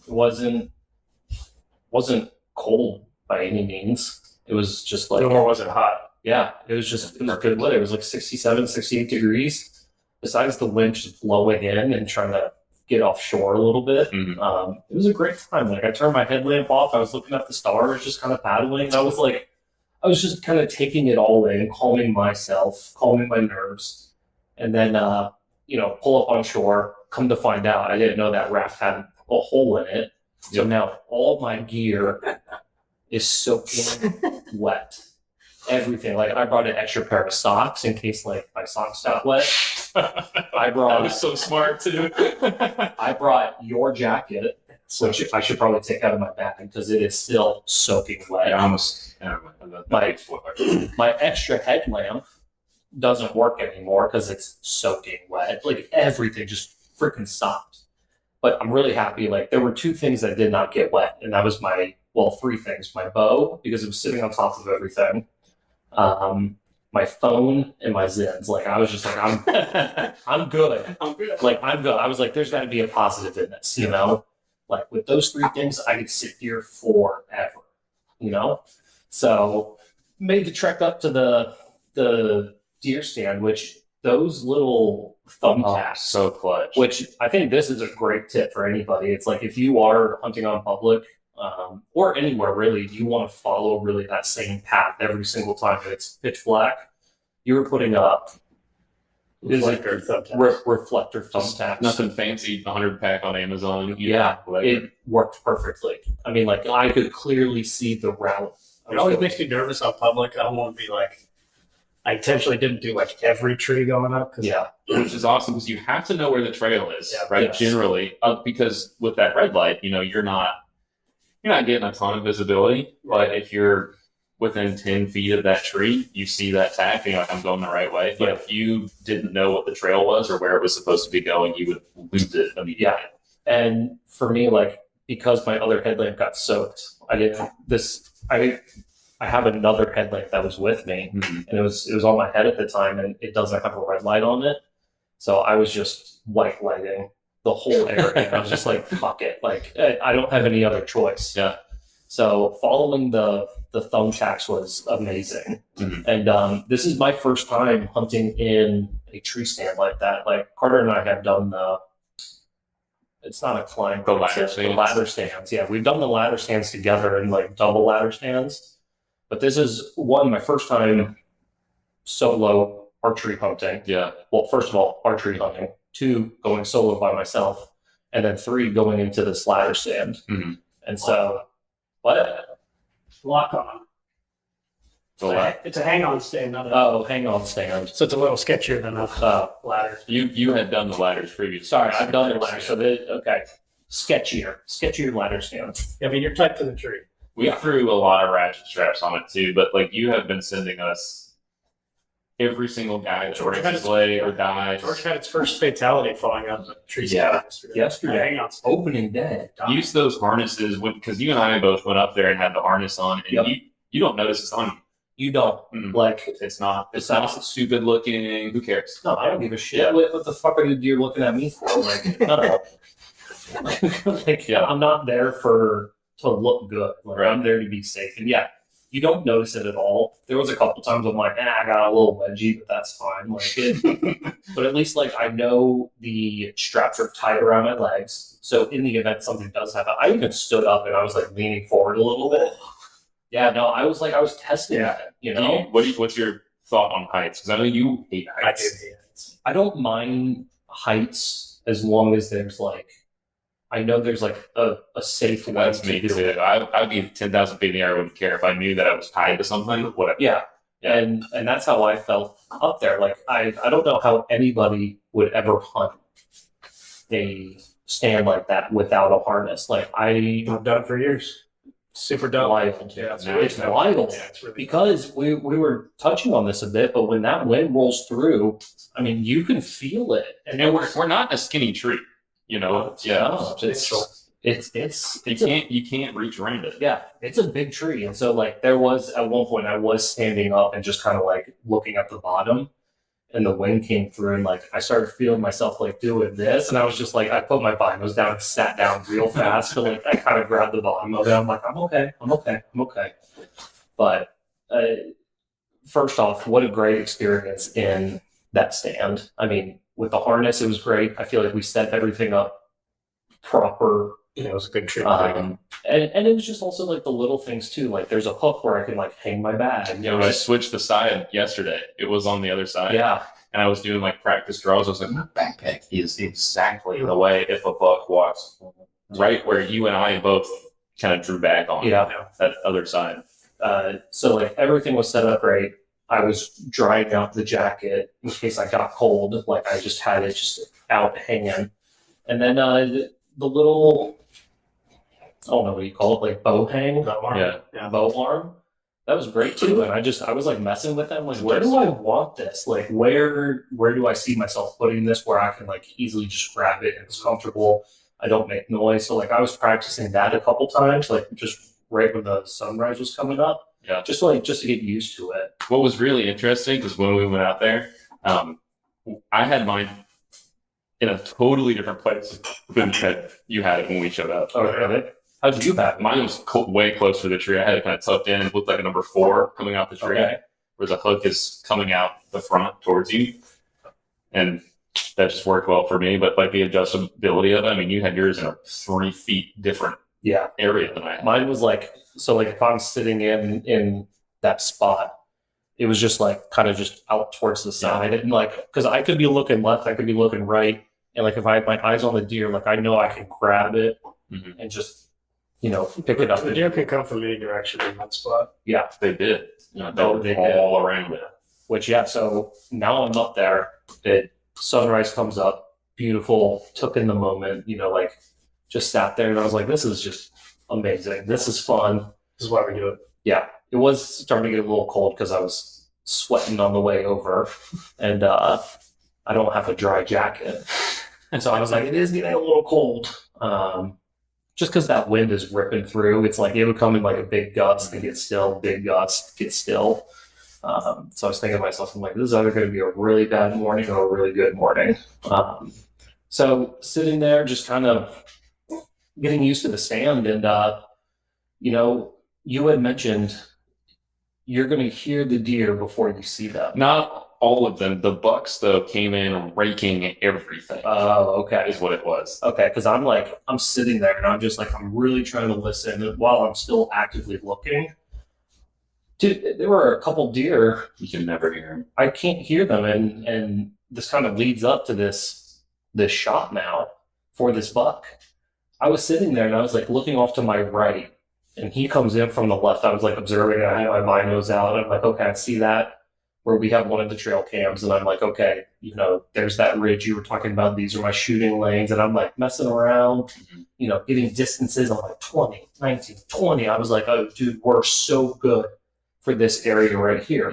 It wasn't cold by any means. It was just like, Nor was it hot. yeah, it was good weather. It was like 67, 68 degrees. Besides the wind just blowing in and trying to get offshore a little bit. Mm-hmm. It was a great time. Like I turned my headlamp off. I was looking at the stars, just kind of paddling. I was just kind of taking it all in, calming myself, calming my nerves. And then, pull up on shore, come to find out, I didn't know that raft had a hole in it. So now all my gear is soaking wet. Everything. Like I brought an extra pair of socks in case like my socks got wet. That was so smart too. I brought your jacket, which I should probably take out of my bag because it is still soaking wet. Yeah, almost. My extra headlamp doesn't work anymore because it's soaking wet. Like everything just freaking stopped. But I'm really happy. Like there were 2 things that did not get wet, and that was 3 things. My bow, because it was sitting on top of everything. My phone and my Zens. Like I was just like, I'm good. I'm good. Like I'm good. I was like, there's got to be a positive in this, Like with those 3 things, I could sit here forever, So made the trek up to the deer stand, which those little thumbtacks, so clutch. which I think this is a great tip for anybody. It's like if you are hunting on public, or anywhere really, you want to follow really that same path every single time it's pitch black. You're putting up Reflector thumbtacks. reflector thumbtacks. Nothing fancy, 100-pack on Amazon. It worked perfectly. I mean, like I could clearly see the route. It always makes me nervous on public. I don't want to be like, I intentionally didn't do like every tree going up. Yeah. Which is awesome because you have to know where the trail is, Yeah, right? yes. Generally, because with that red light, you're not getting a ton of visibility. But if you're within 10 feet of that tree, you see that tack, and you're like, I'm going the right way. But if you didn't know what the trail was or where it was supposed to be going, you would lose it immediately. Yeah. And for me, like because my other headlamp got soaked, I have another headlamp that was with me, Mhm. and it was on my head at the time, and it doesn't have a red light on it. So I was just white lighting the whole area. I was just like, fuck it. Like I don't have any other choice. Yeah. So following the thumbtacks was amazing. Mhm. And this is my first time hunting in a tree stand like that. Like Carter and I have done it's not a climb. The ladder it's the stands. ladder stands. Yeah, we've done the ladder stands together and like double ladder stands. But this is my first time solo archery hunting. Yeah. Well, first of all, archery hunting. 2, going solo by myself. And then 3, going into this ladder stand. Mhm. And so, what? Lock on. It's a hang on stand, not a. Oh, hang on stand. So it's a little sketchier than a ladder. You had done the ladders previously. Sorry, I've done the ladder. So okay. sketchier ladder stand. I mean, you're tight to the tree. We threw a lot of ratchet straps on it too, but like you have been sending us every single guy that breaks his leg or dies. George had its first fatality falling out of the tree. Yeah. stand Yesterday, Yeah. opening day. Use those harnesses because you and I both went up there and had the harness on, and Yep. you don't notice it's on you. You don't Mm. like. It's not stupid looking. Who cares? No, I don't give a shit. Yeah. What the fuck are you looking at me for? Like, no. Like, Yeah. I'm not there to look good. Like, Right. I'm there to be safe. And yeah, you don't notice it at all. There was a couple times I'm like, I got a little wedgie, but that's fine. Like, but at least like I know the straps are tight around my legs. So in the event something does happen, I even stood up and I was like leaning forward a little bit. Yeah, no, I was testing that. You know, What's your thought on heights? Because I know you hate I heights. do hate it. I don't mind heights as long as there's like, I know there's like a safe way That's to me do too. it. I'd be 10,000 feet in the air. I wouldn't care if I knew that I was tied to something. Whatever. Yeah. Yeah. And that's how I felt up there. Like I don't know how anybody would ever hunt a stand like that without a harness. Like I've done it for years. Super dumb. wild. Yeah, it's, No, really It's dumb. wild. Yeah, it's really Because we were touching on this a bit, but when that wind rolls through, I mean you can feel it. And we're not in a skinny tree. You know. Yeah. No, it's You can't reach around it. yeah, it's a big tree. And so like there was at one point I was standing up and just kind of like looking at the bottom and the wind came through and like I started feeling myself like doing this and I was just like I put my binos down and sat down real fast to like I kind of grabbed the bottom of it. I'm like, I'm okay. But first off, what a great experience in that stand. I mean, with the harness, it was great. I feel like we set everything up proper. Yeah, it was a good trip. And it was just also like the little things too. Like there's a hook where I can like hang my bag. You know, I switched the side yesterday. It was on the other side. Yeah. And I was doing like practice draws. I was like, my backpack is exactly the way if a buck walks right where you and I both kind of drew back on Yeah. that other side. So like everything was set up right. I was drying out the jacket in case I got cold. Like I just had it just out hanging. And then the little, I don't know what you call it, like bow hang, Yeah. bow arm. That was great too. And I was like messing with them. Like, where do I want this? Like, where do I see myself putting this where I can like easily just grab it and it's comfortable. I don't make noise. So like I was practicing that a couple times, like just right when the sunrise was coming up. Yeah. Just to get used to it. What was really interesting because when we went out there, I had mine in a totally different place than you had it when we showed up. Oh, really? How did you have it? Mine was way closer to the tree. I had it kind of tucked in. It looked like a number 4 coming out the tree, Okay. where the hook is coming out the front towards you. And that just worked well for me. But like the adjustability of it, I mean, you had yours in a 3 feet different Yeah. area than I had. Mine was like, so like if I'm sitting in that spot, it was just like kind of just out towards the side. And like, because I could be looking left, I could be looking right. And like if I have my eyes on the deer, like I know I can grab it Mhm. and just, pick it up. The deer can come from any direction in that spot. Yeah. They did. You know, Oh, they they were did. all around it. Which, yeah, so now I'm up there. Sunrise comes up, beautiful, took in the moment, like just sat there and I was like, this is just amazing. This is fun. This is why we do it. Yeah, it was starting to get a little cold because I was sweating on the way over and I don't have a dry jacket. And so I was like, it is getting a little cold. Just because that wind is ripping through. It's like it would come in like a big gust, then get still, big gust, get still. So I was thinking to myself, I'm like, this is either going to be a really bad morning or a really good morning. So sitting there, just kind of getting used to the stand. And, you had mentioned you're going to hear the deer before you see them. Not all of them. The bucks, though, came in raking everything. Oh, okay. Is what it was. Okay, because I'm sitting there and I'm really trying to listen while I'm still actively looking. Dude, there were a couple deer. You can never hear them. I can't hear them, and this kind of leads up to this shot now for this buck. I was sitting there and I was like looking off to my right, and he comes in from the left. I was like observing, and I had my binos out. I'm like, okay, I see that. where we have one of the trail cams, and I'm like, okay, you know, there's that ridge you were talking about. These are my shooting lanes, and I'm like messing around, you know, getting distances on like 20, 19, 20. I was like, oh, dude, we're so good for this area right here.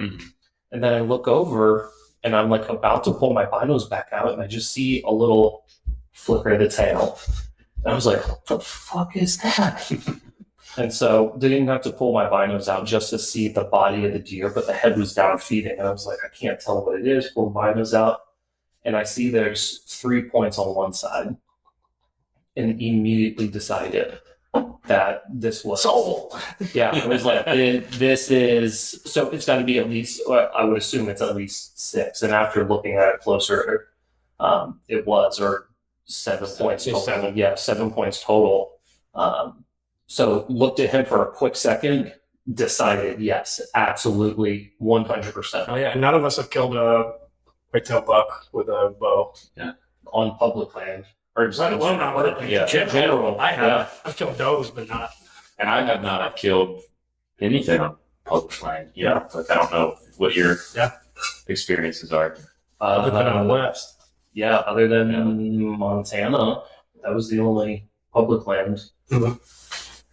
And then I look over, and I'm like about to pull my binos back out, and I just see a little flicker of the tail. And I was like, what the fuck is that? And so didn't have to pull my binos out just to see the body of the deer, but the head was down feeding. And I was like, I can't tell what it is. Pull the binos out, and I see there's 3 points on one side, and immediately decided that this was Soul. Yeah, it was like this is so. It's got to be at least. I would assume it's at least 6. And after looking at it closer, it was or 7 points total. 7. Yeah, 7 points total. So looked at him for a quick second, decided yes, absolutely, 100%. Oh yeah, none of us have killed a whitetail buck with a bow. Yeah, on public land. Or just Well, not public land. Yeah. General. I have. Yeah. I've killed does, but not. and I have not killed anything on public land. Yeah, but I don't know what your experierices are. Other than out west. Yeah, other than Montana, that was the only public land. Mhm.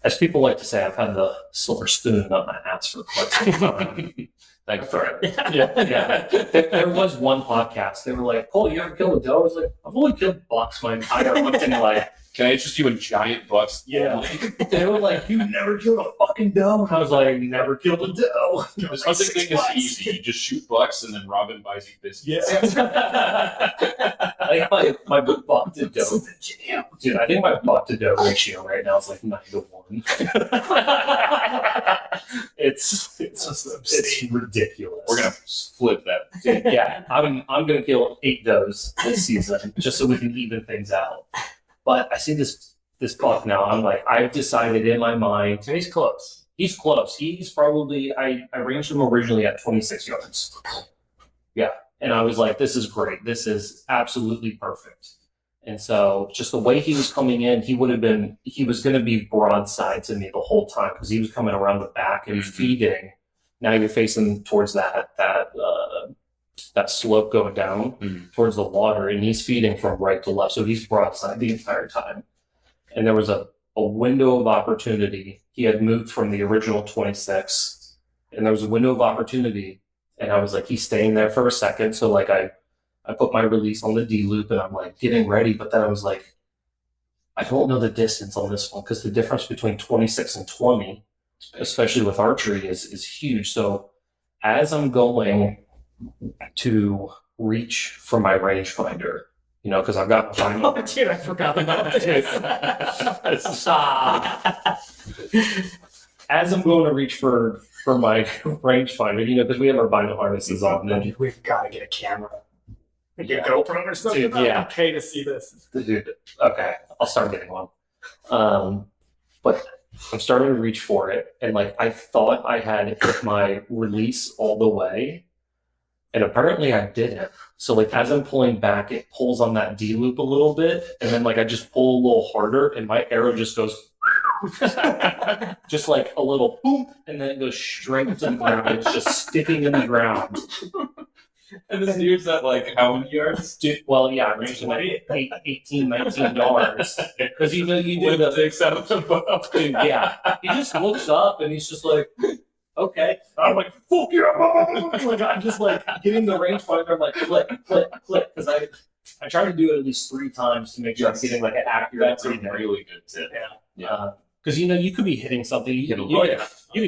As people like to say, I've had the silver spoon up my ass for quite some time. Thanks for it. Yeah. There was one podcast. They were like, "Oh, you ever killed a doe?" I was like, "I've only killed bucks my entire fucking life." Can I interest you in giant bucks? Yeah. They were like, "You never killed a fucking doe?" And I was like, "Never killed a doe." This hunting thing is easy. You just shoot bucks, and then Robin buys you biscuits. I think my buck to doe. Dude, I think my buck to doe ratio right now is like 9-1. It's ridiculous. We're gonna flip that. Dude, yeah, I'm gonna kill 8 does this season just so we can even things out. But I see this buck now. I'm like, I've decided in my mind. So he's close. He's close. He's probably I ranged him originally at 26 yards. Yeah. And I was like, this is great. This is absolutely perfect. And so just the way he was coming in, he was going to be broadside to me the whole time because he was coming around the back and feeding. Now you're facing towards that slope going down towards the water, and he's feeding from right to left. So he's broadside the entire time. And there was a window of opportunity. He had moved from the original 26, and there was a window of opportunity. And I was like, he's staying there for a second. So like I put my release on the D loop, and I'm like getting ready. But then I was like, I don't know the distance on this one because the difference between 26 and 20, especially with archery, is huge. So as I'm going to reach for my rangefinder, you know, because I've got Oh, dude, I forgot about this. As I'm going to reach for my rangefinder, you know, because we have our bino harnesses on. And We've got to get a camera. Like Yeah. a GoPro or something. Dude, I'd yeah. pay to see this. Dude, okay, I'll start getting one. But I'm starting to reach for it, and like I thought I had hit my release all the way, and apparently I didn't. So like as I'm pulling back, it pulls on that D loop a little bit, and then like I just pull a little harder, and my arrow just goes just like a little boom, and then it goes straight to the ground. It's just sticking in the ground. And this deer's at like how many yards? Dude, well, yeah, I ranged him at 18, 19 yards. Because you know you do the Takes out the bow. dude, yeah. He just looks up and he's just like, okay. I'm like, fuck you. Like, I'm just like getting the rangefinder. I'm like, click, click, click. Because I try to do it at least 3 times to make sure I'm getting like an accurate That's a reading. really good tip. Yeah. Because you know you could be hitting something. You could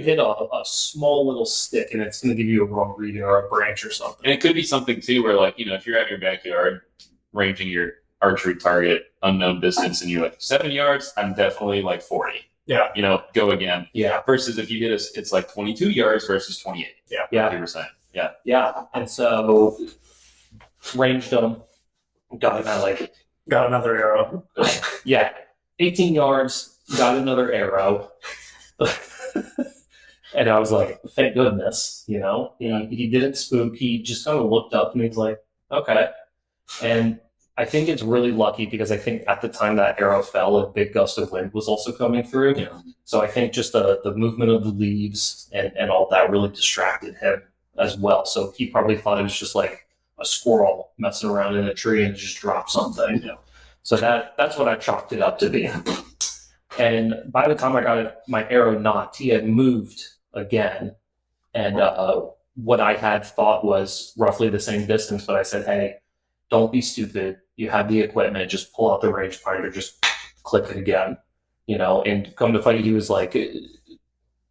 hit a small little stick and it's going to give you a wrong reading or a branch or something. And it could be something too where like, you know, if you're out in your backyard ranging your archery target unknown distance and you're like 7 yards, I'm definitely like 40. Yeah. You know, go again. Yeah. Versus if you hit us, it's like 22 yards versus 28. Yeah. Yeah. 100%. Yeah. Yeah. And so ranged them, got it at like, Got another arrow. yeah, 18 yards, got another arrow. And I was like, thank goodness, you know, he didn't spook. He just kind of looked up and he's like, okay. And I think it's really lucky because I think at the time that arrow fell, a big gust of wind was also coming through. Yeah. So I think just the movement of the leaves and all that really distracted him as well. So he probably thought it was just like a squirrel messing around in a tree and just dropped something. Yeah. So that's what I chalked it up to be. And by the time I got my arrow knocked, he had moved again. And what I had thought was roughly the same distance, but I said, hey, don't be stupid. You have the equipment. Just pull out the rangefinder. Just click it again. And come to find it, he was like,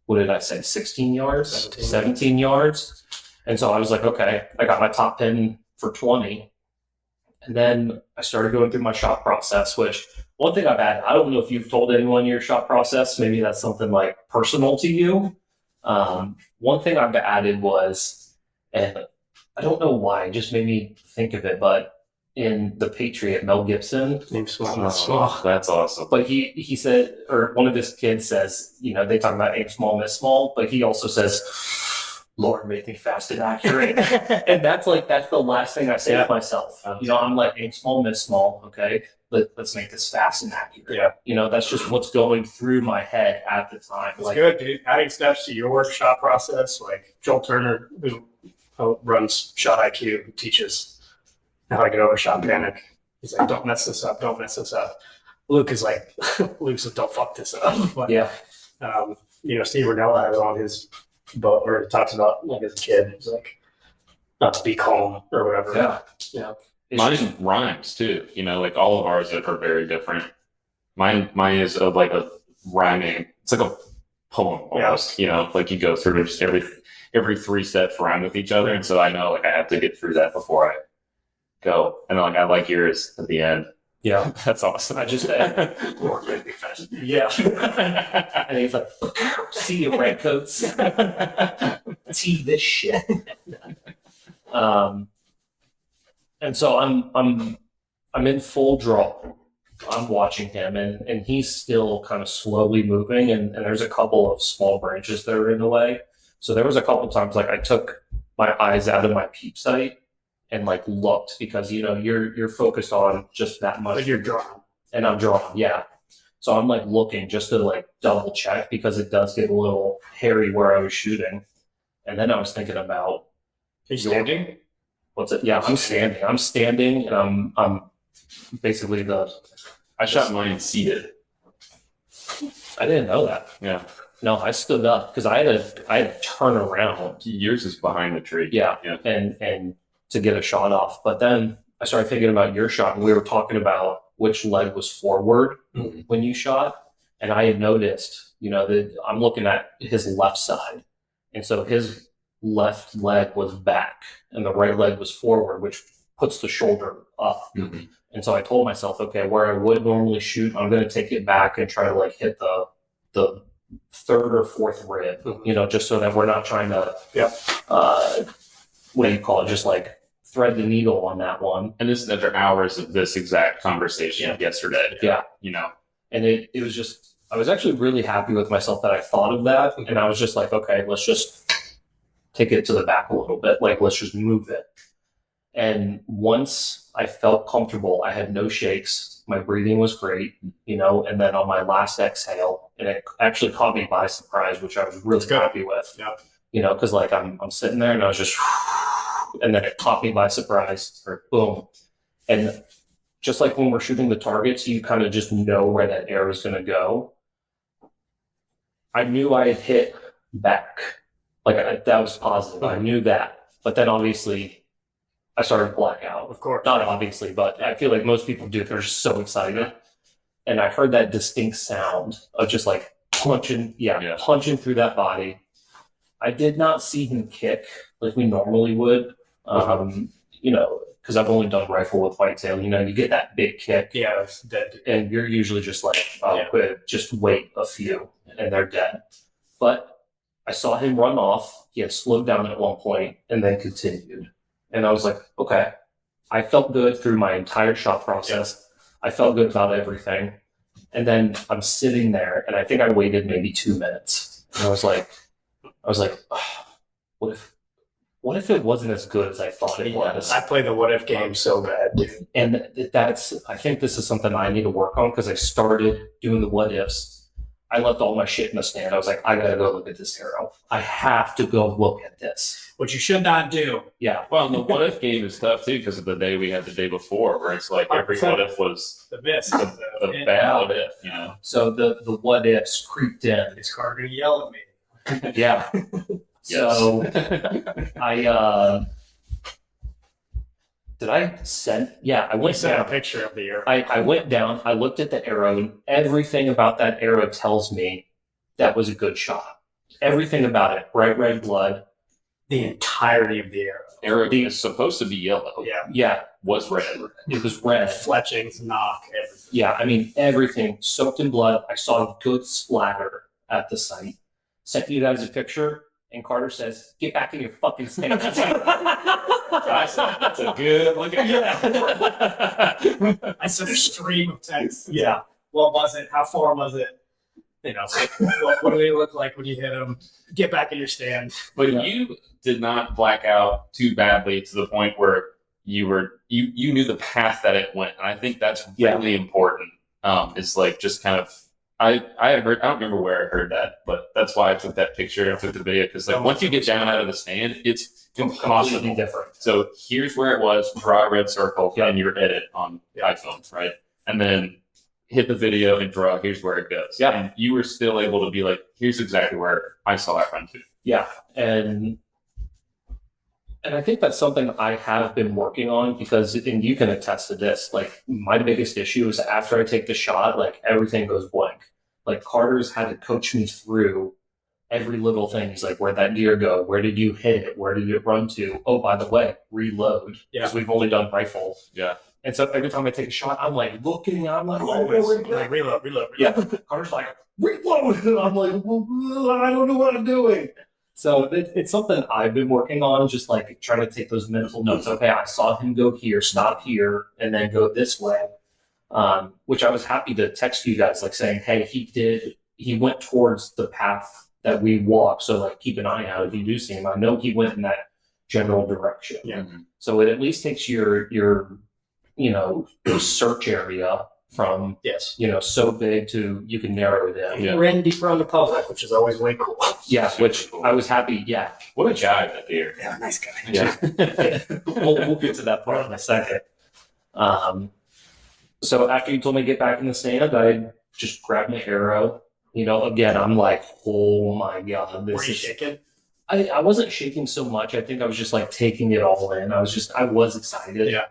what did I say, 16 yards? 17 yards. And so I was like, okay, I got my top pin for 20. And then I started going through my shot process, which one thing I've added, I don't know if you've told anyone your shot process. Maybe that's something like personal to you. One thing I've added was, and I don't know why, it just made me think of it, but in The Patriot, Mel Gibson. Aim small, Oh, miss small. that's awesome. But he said, or one of his kids says, they talk about aim small, miss small, but he also says, Lord, make me fast and accurate. And that's the last thing I say to myself. I'm like, aim small, miss small. Okay, let's make this fast and accurate. Yeah. That's just what's going through my head at the time. It's good, dude. Adding steps to your shot process, like Joel Turner, who runs Shot IQ, who teaches how to get over shot panic. He's like, don't mess this up. Don't mess this up. Luke is like, Luke's like, don't fuck this up. But, Yeah. Steve Renella has on his book where he talks about like as a kid, he's like, not to be calm or whatever. Yeah. Mine rhymes too. Like all of ours are very different. Mine is of like a rhyming. It's like a poem almost. Like you go through just every 3 steps rhyme with each other, and so I know like I have to get through that before I go. And like I like yours at the end. Yeah. That's awesome. I just Lord, make me fast. yeah. And he's like, see you, redcoats. See this shit. And so I'm in full draw. I'm watching him, and he's still kind of slowly moving, and there's a couple of small branches that are in the way. So there was a couple times like I took my eyes out of my peep sight and like looked, because you're focused on just that much. Like you're drawn. And I'm drawing, yeah. So I'm like looking just to like double check, because it does get a little hairy where I was shooting. And then I was thinking about, Are you standing? what's it? Yeah, I'm standing. I'm standing, and I'm basically I shot mine seated. I didn't know that. Yeah. No, I stood up because I had to turn around. Yours is behind the tree. Yeah. And to get a shot off. But then I started thinking about your shot, and we were talking about which leg was forward when you shot. And I had noticed, that I'm looking at his left side. And so his left leg was back and the right leg was forward, which puts the shoulder up. Mm-hmm. And so I told myself, okay, where I would normally shoot, I'm going to take it back and try to like hit the third or fourth rib, just so that we're not trying to, what do you call it? Just like thread the needle on that one. And this is after hours of this exact conversation yesterday. Yeah. And it was just, I was actually really happy with myself that I thought of that. And I was just like, okay, let's just take it to the back a little bit. Like, let's just move it. And once I felt comfortable, I had no shakes. My breathing was great, and then on my last exhale, and it actually caught me by surprise, which I was really happy with. Yeah. Because like I'm sitting there and I was just, and then it caught me by surprise, or boom. And just like when we're shooting the targets, you kind of just know where that arrow is going to go. I knew I had hit back. That was positive. I knew that. But then obviously I started to black out. Of course. Not obviously, but I feel like most people do. They're just so excited. And I heard that distinct sound of just like punching through that body. I did not see him kick like we normally would, because I've only done rifle with whitetail. You get that big kick. Yeah, it's dead. And you're usually just like, quit, just wait a few, and they're dead. But I saw him run off. He had slowed down at one point and then continued. And I was like, okay. I felt good through my entire shot process. I felt good about everything. And then I'm sitting there, and I think I waited maybe 2 minutes. And I was like, oh, what if it wasn't as good as I thought it was? I play the what if game so bad, dude. And I think this is something I need to work on, because I started doing the what ifs. I left all my shit in the stand. I was like, I gotta go look at this arrow. I have to go look at this. What you should not do. Yeah. Well, and the what if game is tough too because of the day we had the day before, where it's like every what if was The miss. the bad what if, you know. So the what ifs creeped in. Is Carter gonna yell at me? Yeah. So I did I send? Yeah, I We went sent a down. picture of the arrow. I went down. I looked at the arrow, and everything about that arrow tells me that was a good shot. Everything about it, bright red blood. The entirety of the arrow. Arrow is supposed to be yellow. Yeah. Yeah, Was red. it was red. Fletchings, knock, everything. Yeah, I mean everything soaked in blood. I saw a good splatter at the site. Sent you guys a picture, and Carter says, "Get back in your fucking stand." I said, that's a good look at I sent a stream of texts. Yeah. What was it? How far was it? You know, what do they look like when you hit them? Get back in your stand. But Yeah. you did not black out too badly to the point where you knew the path that it went, and I think that's Yeah. really important. It's like just kind of I had heard, I don't remember where I heard that, but that's why I took that picture. I took the video because like once you get down out of the stand, it's Completely impossible. different. So here's where it was: draw a red circle, Yeah. and your edit on iPhone, right? And then hit the video and draw. Here's where it goes. Yeah. And you were still able to be like, here's exactly where I saw that run to. Yeah, and I think that's something I have been working on because, and you can attest to this. Like my biggest issue is after I take the shot, like everything goes blank. Like Carter's had to coach me through every little thing. He's like, where'd that deer go? Where did you hit it? Where did it run to? Oh, by the way, reload. Yeah. Because we've only done rifle. Yeah. And so every time I take a shot, I'm like looking, I'm like, oh, where'd it go? Like, reload. Yeah. Carter's like, reload. And I'm like, well, I don't know what I'm doing. So it's something I've been working on, just like trying to take those mental notes. Okay, I saw him go here, stop here, and then go this way. Which I was happy to text you guys, like saying, hey, he went towards the path that we walked. So like keep an eye out if you do see him. I know he went in that general direction. Yeah. So it at least takes your search area from Yes. so big to you can narrow it in. Yeah. We're in deeper on the public, which is always way cool. Yeah, Super which cool. I was happy. Yeah, What a guy that deer. Yeah, nice guy. Yeah. we'll get to that part in a second. So after you told me to get back in the stand, I just grabbed my arrow. Again, I'm like, oh my god, Were this you is. shaking? I wasn't shaking so much. I think I was just like taking it all in. I was excited. Yeah.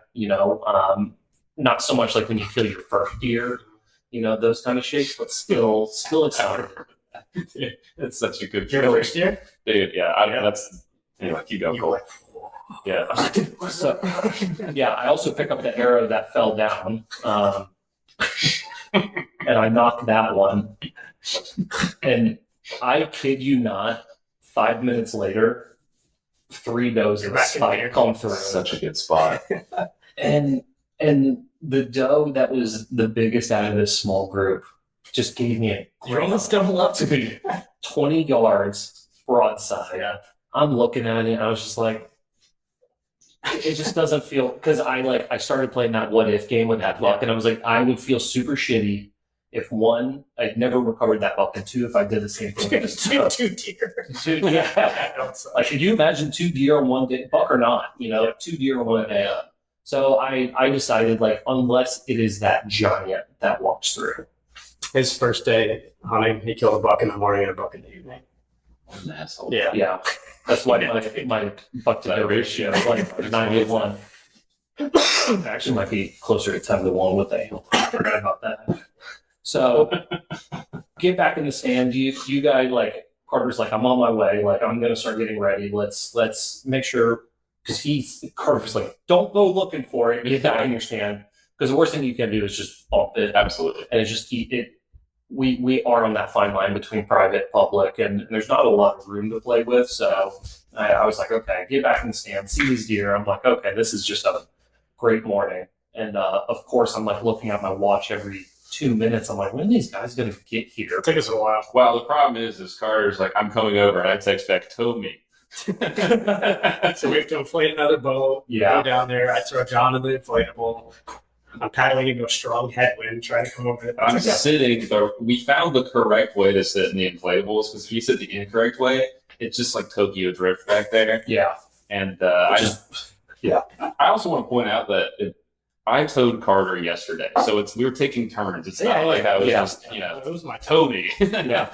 Not so much like when you kill your first deer, those kind of shakes, but still excited. It's such a good Your feeling. first year? Dude, yeah, Yeah. that's anyway, keep going, You Cole. were Yeah. So, yeah, I also pick up the arrow that fell down, and I knocked that one. And I kid you not, 5 minutes later, 3 does You're of back in spike there. come through. Such a good spot. And the doe that was the biggest out of this small group just gave me a You almost double up to me. 20 yards broadside. Yeah. I'm looking at it and I was just like, it just doesn't feel, because I started playing that what if game with that buck and I was like, I would feel super shitty if one, I'd never recovered that buck, and two, if I did the same thing. with this doe. Two deer. Two, yeah. Don't suck. Like, could you imagine 2 deer on one day, buck or not, 2 deer on one day? So I decided, like, unless it is that giant that walks through. His first day hunting, he killed a buck in the morning and a buck in the evening. What an asshole. Yeah. Yeah. That's why my buck to That doe ratio. ratio is like 9-1. Actually, might be closer to 10-1 with a. I forgot about that. So, get back in the stand. You guys, like, Carter's like, I'm on my way. Like, I'm gonna start getting ready. Let's make sure, because Carter's like, don't go looking for it. Get back in your stand, because the worst thing you can do is just bump it, Absolutely. and it's just it. We are on that fine line between private, public, and there's not a lot of room to play with. So I was like, okay, get back in the stand, see these deer. I'm like, okay, this is just a great morning. And of course, I'm like looking at my watch every 2 minutes. I'm like, when are these guys gonna get here? It took us a while. Well, the problem is Carter's like, I'm coming over, and I text back, tow me. So we have to inflate another boat. Yeah. Go down there. I throw John in the inflatable. I'm paddling into a strong headwind, trying to come over it. I'm sitting, but we found the correct way to sit in the inflatables because if you sit the incorrect way, it's just like Tokyo Drift back there. Yeah. And Yeah. I also want to point out that I towed Carter yesterday, so we were taking turns. It's not like I was just it was my Toby. Yeah.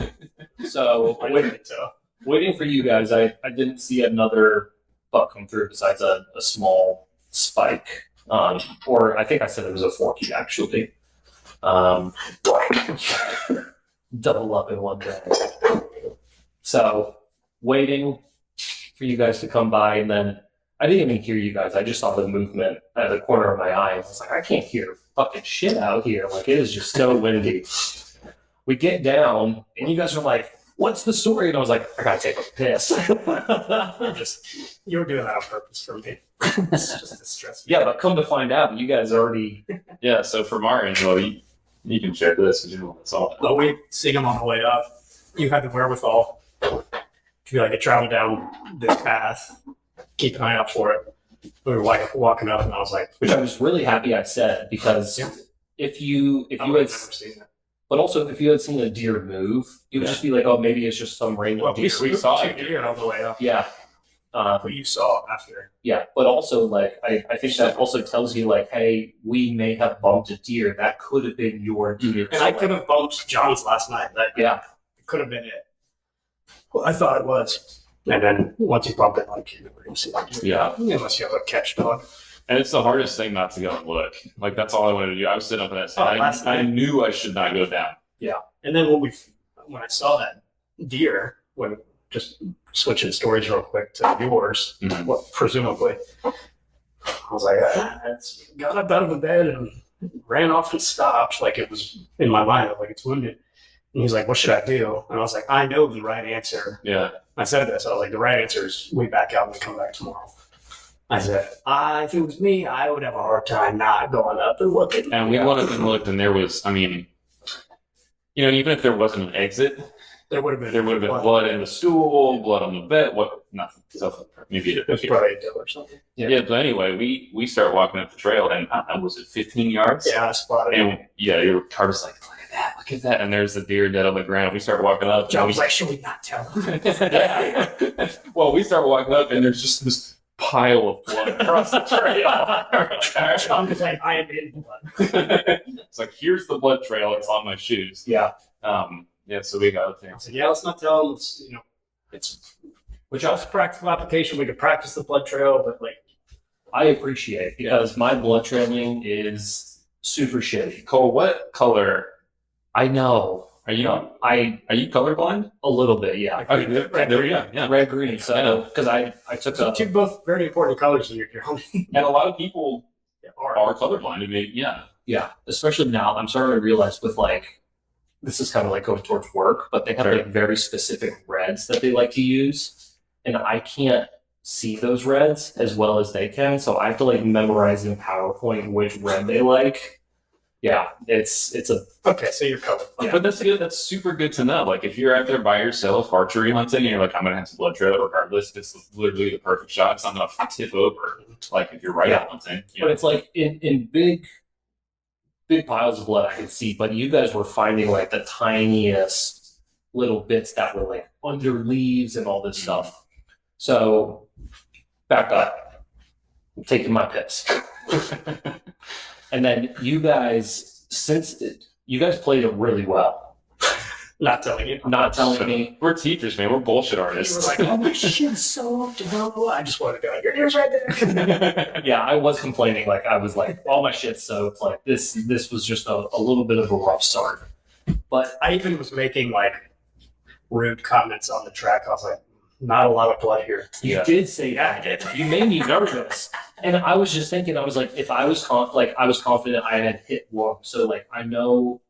So waiting for you guys, I didn't see another buck come through besides a small spike. Or I think I said it was a forky actually. Double up in one day. So waiting for you guys to come by, and then I didn't even hear you guys. I just saw the movement at the corner of my eye. I was like, I can't hear fucking shit out here. Like, it is just so windy. We get down, and you guys are like, what's the story? And I was like, I gotta take a piss. You were doing that on purpose for me. It's just to stress me. Yeah, but come to find out, you guys already... Yeah, so from our end, well, you can share this because you know what's all. But we see him on the way up. You had the wherewithal to be like, travel down this path, keep an eye out for it. We were like walking up, and I was like, Which I was really happy I said, because if you I had... would have never seen it. But also, if you had seen a deer move, you would just be like, oh, maybe it's just some random Well, deer. we saw two deer on the way up. Yeah. But you saw it after. Yeah, but also, like, I think that also tells you, like, hey, we may have bumped a deer. That could have been your deer. And I could have bumped John's last night. Yeah. It could have been it. Well, I thought it was. And then once you bump it, like, you're never going to see it. Yeah. Unless you have a catch dog. And it's the hardest thing not to go and look. Like, that's all I wanted to do. I was sitting up in that last side. I night. knew I should not go down. Yeah. And then when I saw that deer, when just switching stories real quick to yours, presumably, I was like, it's got up out of the bed and ran off and stopped. Like, it was in my mind, like, it's wounded. And he's like, what should I do? And I was like, I know the right answer. Yeah. I said this. I was like, the right answer is we back out and we come back tomorrow. I said, if it was me, I would have a hard time not going up and looking. And we went up and looked, and there was, I mean, even if there wasn't an exit, there would have been blood in the stool, blood on the bed, nothing. So maybe it was probably a deal or something. Yeah, but anyway, we start walking up the trail, and was it 15 yards? Yeah, I spotted it. And your car was like, look at that, and there's the deer dead on the ground. We start walking up. John was like, should we not tell him? Yeah. Well, we start walking up, and there's just this pile of blood across the trail. John was like, I am in blood. It's like, here's the blood trail. It's on my shoes. Yeah. So we got up there. I said, let's not tell him. It's which else practical application. We could practice the blood trail, but like, I appreciate, because my blood trailing is super shitty. Cole, what color? I know. Are you colorblind? A little bit, yeah. Okay, there we go. Yeah. Red green. So because I took two both very important colors in your hunting. And a lot of people are colorblind. I mean, yeah. Especially now, I'm starting to realize with like, this is kind of like going towards work, but they have like very specific reds that they like to use, and I can't see those reds as well as they can, so I have to like memorize in PowerPoint which red they like. Yeah, it's a okay. So you're covered. Yeah. But that's good. That's super good to know. Like, if you're out there by yourself archery hunting, and you're like, I'm gonna have some blood trail regardless. It's literally the perfect shot. It's not gonna tip over. Like if you're rifle hunting. But it's like in big piles of blood I could see. But you guys were finding like the tiniest little bits that were like under leaves and all this stuff. So back up. I'm taking my piss. And then you guys, you guys played it really well. Not telling you. Not telling me. We're teachers, man. We're bullshit artists. You were like, oh my shit's so up to blah. I just wanted to go, your ears right there. Yeah, I was complaining. Like, I was like, all my shit's soaked. Like, this was just a little bit of a rough start. But I even was making like rude comments on the track. I was like, not a lot of blood here. You did say that. I did. You made me nervous. And I was just thinking, I was like, if I was confident I had hit one. So like, I know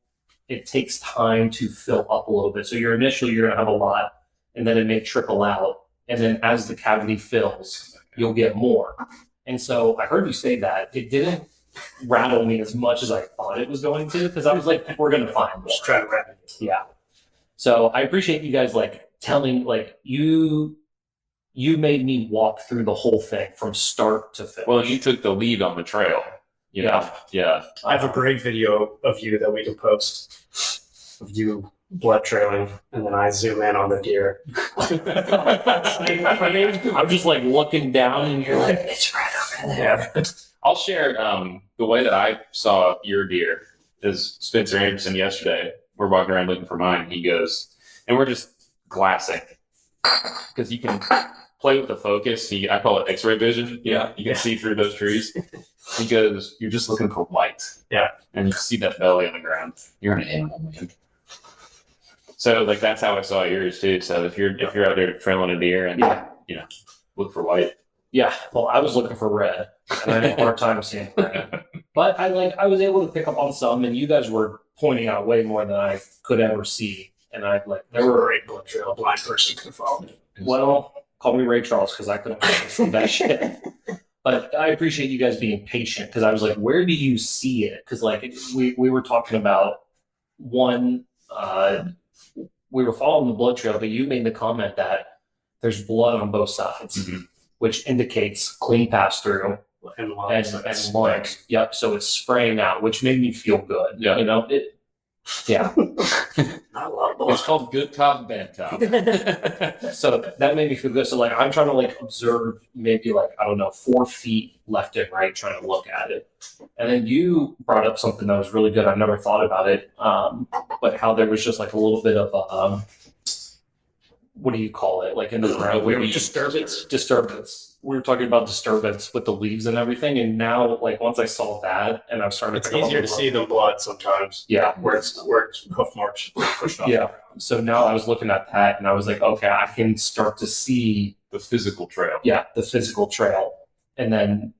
it takes time to fill up a little bit. So you're gonna have a lot, and then it may trickle out. And then as the cavity fills, you'll get more. And so I heard you say that. It didn't rattle me as much as I thought it was going to, because I was like, we're gonna find more. Just trying to wrap it. Yeah. So I appreciate you guys like telling, like, you made me walk through the whole thing from start to finish. Well, you took the lead on the trail. You know? Yeah. I have a great video of you that we can post of you blood trailing, and then I zoom in on the deer. I'm just like looking down, and you're like, it's right over there. Yeah. I'll share the way that I saw your deer is Spencer Anderson yesterday. We're walking around looking for mine. He goes, and we're just glassing because you can play with the focus. I call it X-ray vision. Yeah. You can see through those trees. He goes, you're just looking for white. Yeah. And you see that belly on the ground. You're an animal, man. So like that's how I saw yours too. So if you're out there trailing a deer and look for white. Yeah, well, I was looking for red, and I had a hard time seeing red. But I was able to pick up on some, and you guys were pointing out way more than I could ever see. And There were a great blood trail. A blind person could have followed it. well, call me Ray Charles because I couldn't see that shit. But I appreciate you guys being patient because I was like, where do you see it? Because like we were talking about one, we were following the blood trail, but you made the comment that there's blood on both sides, which indicates clean pass through And and lungs. lungs. Yep. So it's spraying out, which made me feel good. Yeah. You know, yeah. I love It's blood. called good cop, bad cop. So that made me feel good. So like I'm trying to like observe maybe like, I don't know, 4 feet left and right, trying to look at it. And then you brought up something that was really good. I've never thought about it. But how there was just like a little bit of what do you call it? Like in the ground, disturbance. We were talking about disturbance with the leaves and everything. And now like once I saw that and I was starting It's to easier to see the blood sometimes. Yeah. Where it's hoof marks pushed off. Yeah. So now I was looking at that and I was like, okay, I can start to see The physical trail. the physical trail. And then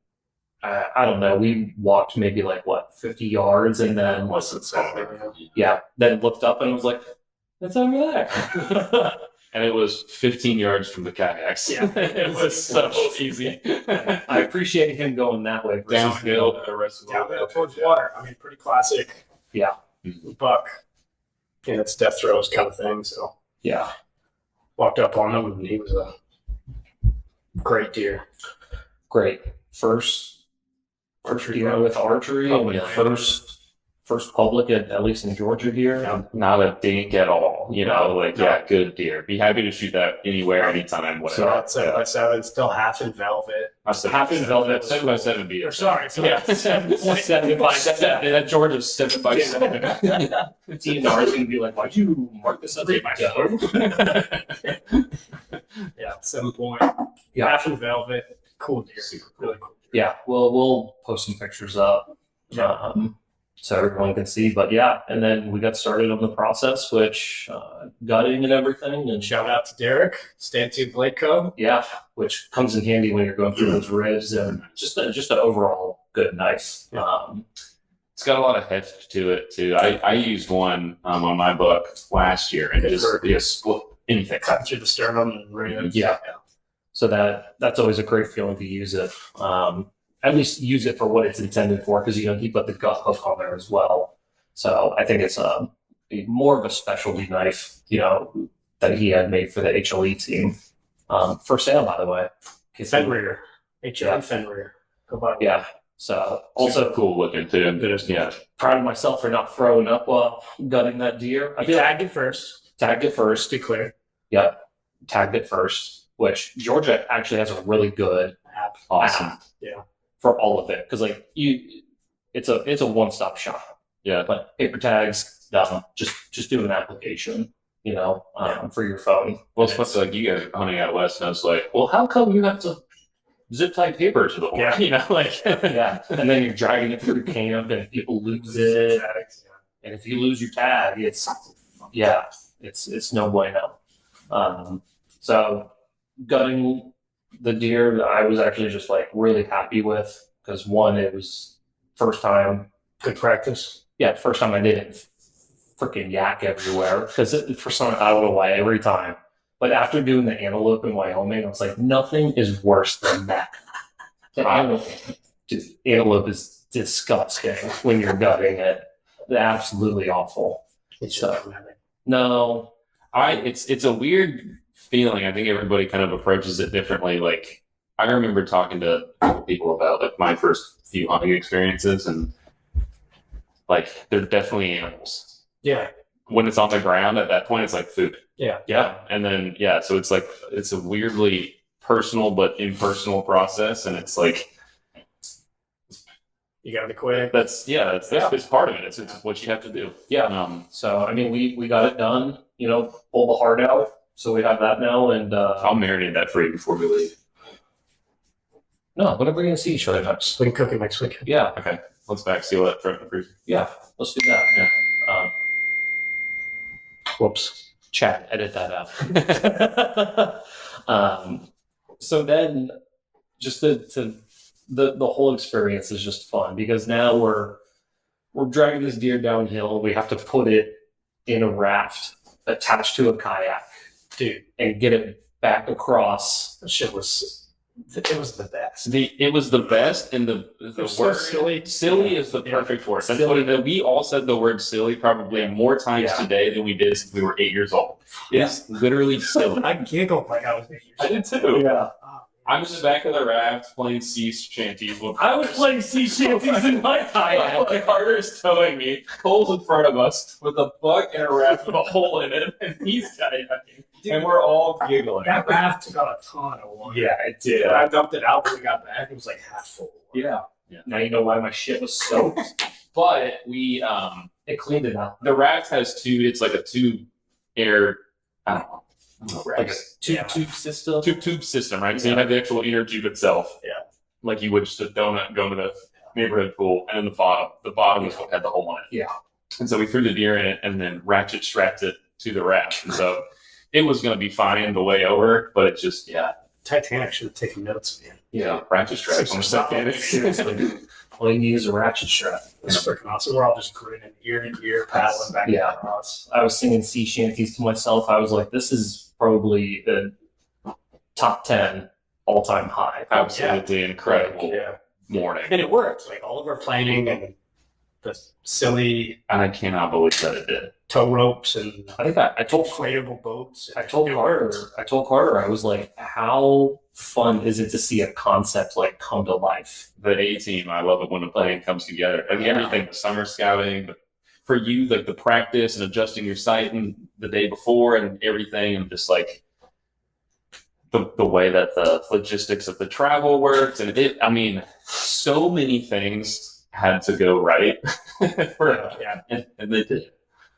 I don't know, we walked maybe like 50 yards and then Less than 7. then looked up and was like, it's over there. And it was 15 yards from the kayaks. Yeah. It was so easy. I appreciate him going that way. Downhill the rest of the Downhill towards water. I mean, pretty classic. Yeah. Buck. And it's death throws kind of thing. So Yeah. walked up on him, and he was a great deer. Great. First deer with archery Public. and first public at least in Georgia here. Yeah. Not a dink at all. Good deer. Be happy to shoot that anywhere, anytime, whatever. So 7x7, still half in velvet. I said Half in velvet. 7x7 beat Or it. sorry. Yeah, 7x7. That Georgia's 7x7. DNR is going to be like, why'd you mark this up? Yeah, 7 point. Yeah. Half in velvet. Cool deer. Super cool. Really cool. Yeah, we'll post some pictures up so everyone can see. But yeah, and then we got started on the process, which gutting and everything, and Shout out to Derek, Stand To Blade Co. yeah, which comes in handy when you're going through those ribs and just an overall good knife. It's got a lot of heft to it too. I used one on my book last year and just split anything. Cut through the sternum and ribs. Yeah. So that's always a great feeling to use it. At least use it for what it's intended for, because he put the gut hook on there as well. So I think it's more of a specialty knife, that he had made for the HLE team. For sale, by the way. Fenrir. HLE Fenrir. Go buy one. Yeah. So also Super cool looking too. Yeah. proud of myself for not throwing up while gutting that deer. You tagged it first. Tagged it first. Be clear. Yep. Tagged it first, which Georgia actually has a really good App. Awesome. app Yeah. for all of it. Because it's a one-stop shop. Yeah. But paper tags, just do an application, for your phone. Well, it's funny, like you guys are hunting out west, and I was like, well, how come you have to zip tie paper to the horn? Yeah. Yeah. And then you're dragging it through camp and people lose it. And if you lose your tag, it's no bueno. So gutting the deer, I was actually just like really happy with, because one, it was first time. Good practice. Yeah, first time I didn't freaking yak everywhere, because for some, I don't know why, every time. But after doing the antelope in Wyoming, I was like, nothing is worse than that. The antelope is disgusting when you're gutting it. Absolutely awful. No. it's a weird feeling. I think everybody kind of approaches it differently. Like I remember talking to people about like my first few hunting experiences, and like they're definitely animals. Yeah. When it's on the ground, at that point, it's like food. Yeah. Yeah, and then so it's like it's a weirdly personal but impersonal process, and it's like You got to be quick. that's part of it. It's what you have to do. Yeah. So, I mean, we got it done, you know, pull the heart out. So we have that now. And I'll marinate that for you before we leave. no, whenever we're going to see each other next. We can cook it next week. Yeah. Okay, let's back seal it for freezer. Yeah. Let's do that. Yeah. Whoops. Chat, edit that out. So then just the whole experience is just fun because now we're dragging this deer downhill. We have to put it in a raft attached to a kayak, Dude, and get it back across. that shit was the best. It was the best, and the was word so silly. Silly is the perfect word. That's Silly. what we all said the word silly probably more times Yeah. today than we did since we were 8 years old. It's literally silly. I giggled like I was 8 years I old. did too. Yeah. I'm in the back of the raft playing sea shanties. I was playing sea shanties in my kayak. Like Carter's towing me, Cole's in front of us with a buck and a raft with a hole in it, and he's kayaking, and we're all giggling. That raft got a ton of water. Yeah, it did. When I dumped it out when we got back, it was like half full. Yeah. Yeah. Now you know why my shit was soaked. But we, It cleaned it out. the raft has two. It's like a tube air. I don't know. Like a tube system. Tube system, right? So you have the actual inner tube itself. Yeah. Like you would just a donut going to the neighborhood pool, and then the bottom is what had the hole in it. Yeah. And so we threw the deer in it and then ratchet strapped it to the raft. And so it was going to be fine the way over, but it just, Titanic should have taken notes, man. ratchet straps on the Titanic. Seriously. All you need is a ratchet strap. It's freaking awesome. We're all just grinning ear to ear, paddling back Yeah. and across. I was singing sea shanties to myself. I was like, this is probably the top 10 all-time high. Absolutely incredible Yeah. morning. And it worked. Like all of our planning and the silly And I cannot believe that it did. tow ropes and I think I told inflatable boats. I told Carter, I was like, how fun is it to see a concept like come to life? The A-team, I love it when a plan comes together. Like everything, the summer scouting, but for you, like the practice and adjusting your sighting the day before and everything, and just like the way that the logistics of the travel worked. And so many things had to go right. And they did.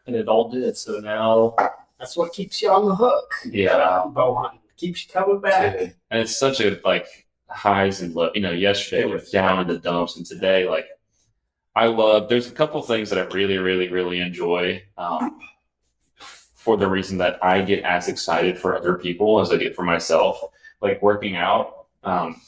And it all did. So now, That's what keeps you on the hook. Yeah. Bow hunting keeps you coming back. And it's such a highs and lows. Yesterday we're down in the dumps, and today there's a couple things that I really, really, really enjoy for the reason that I get as excited for other people as I get for myself. Like working out,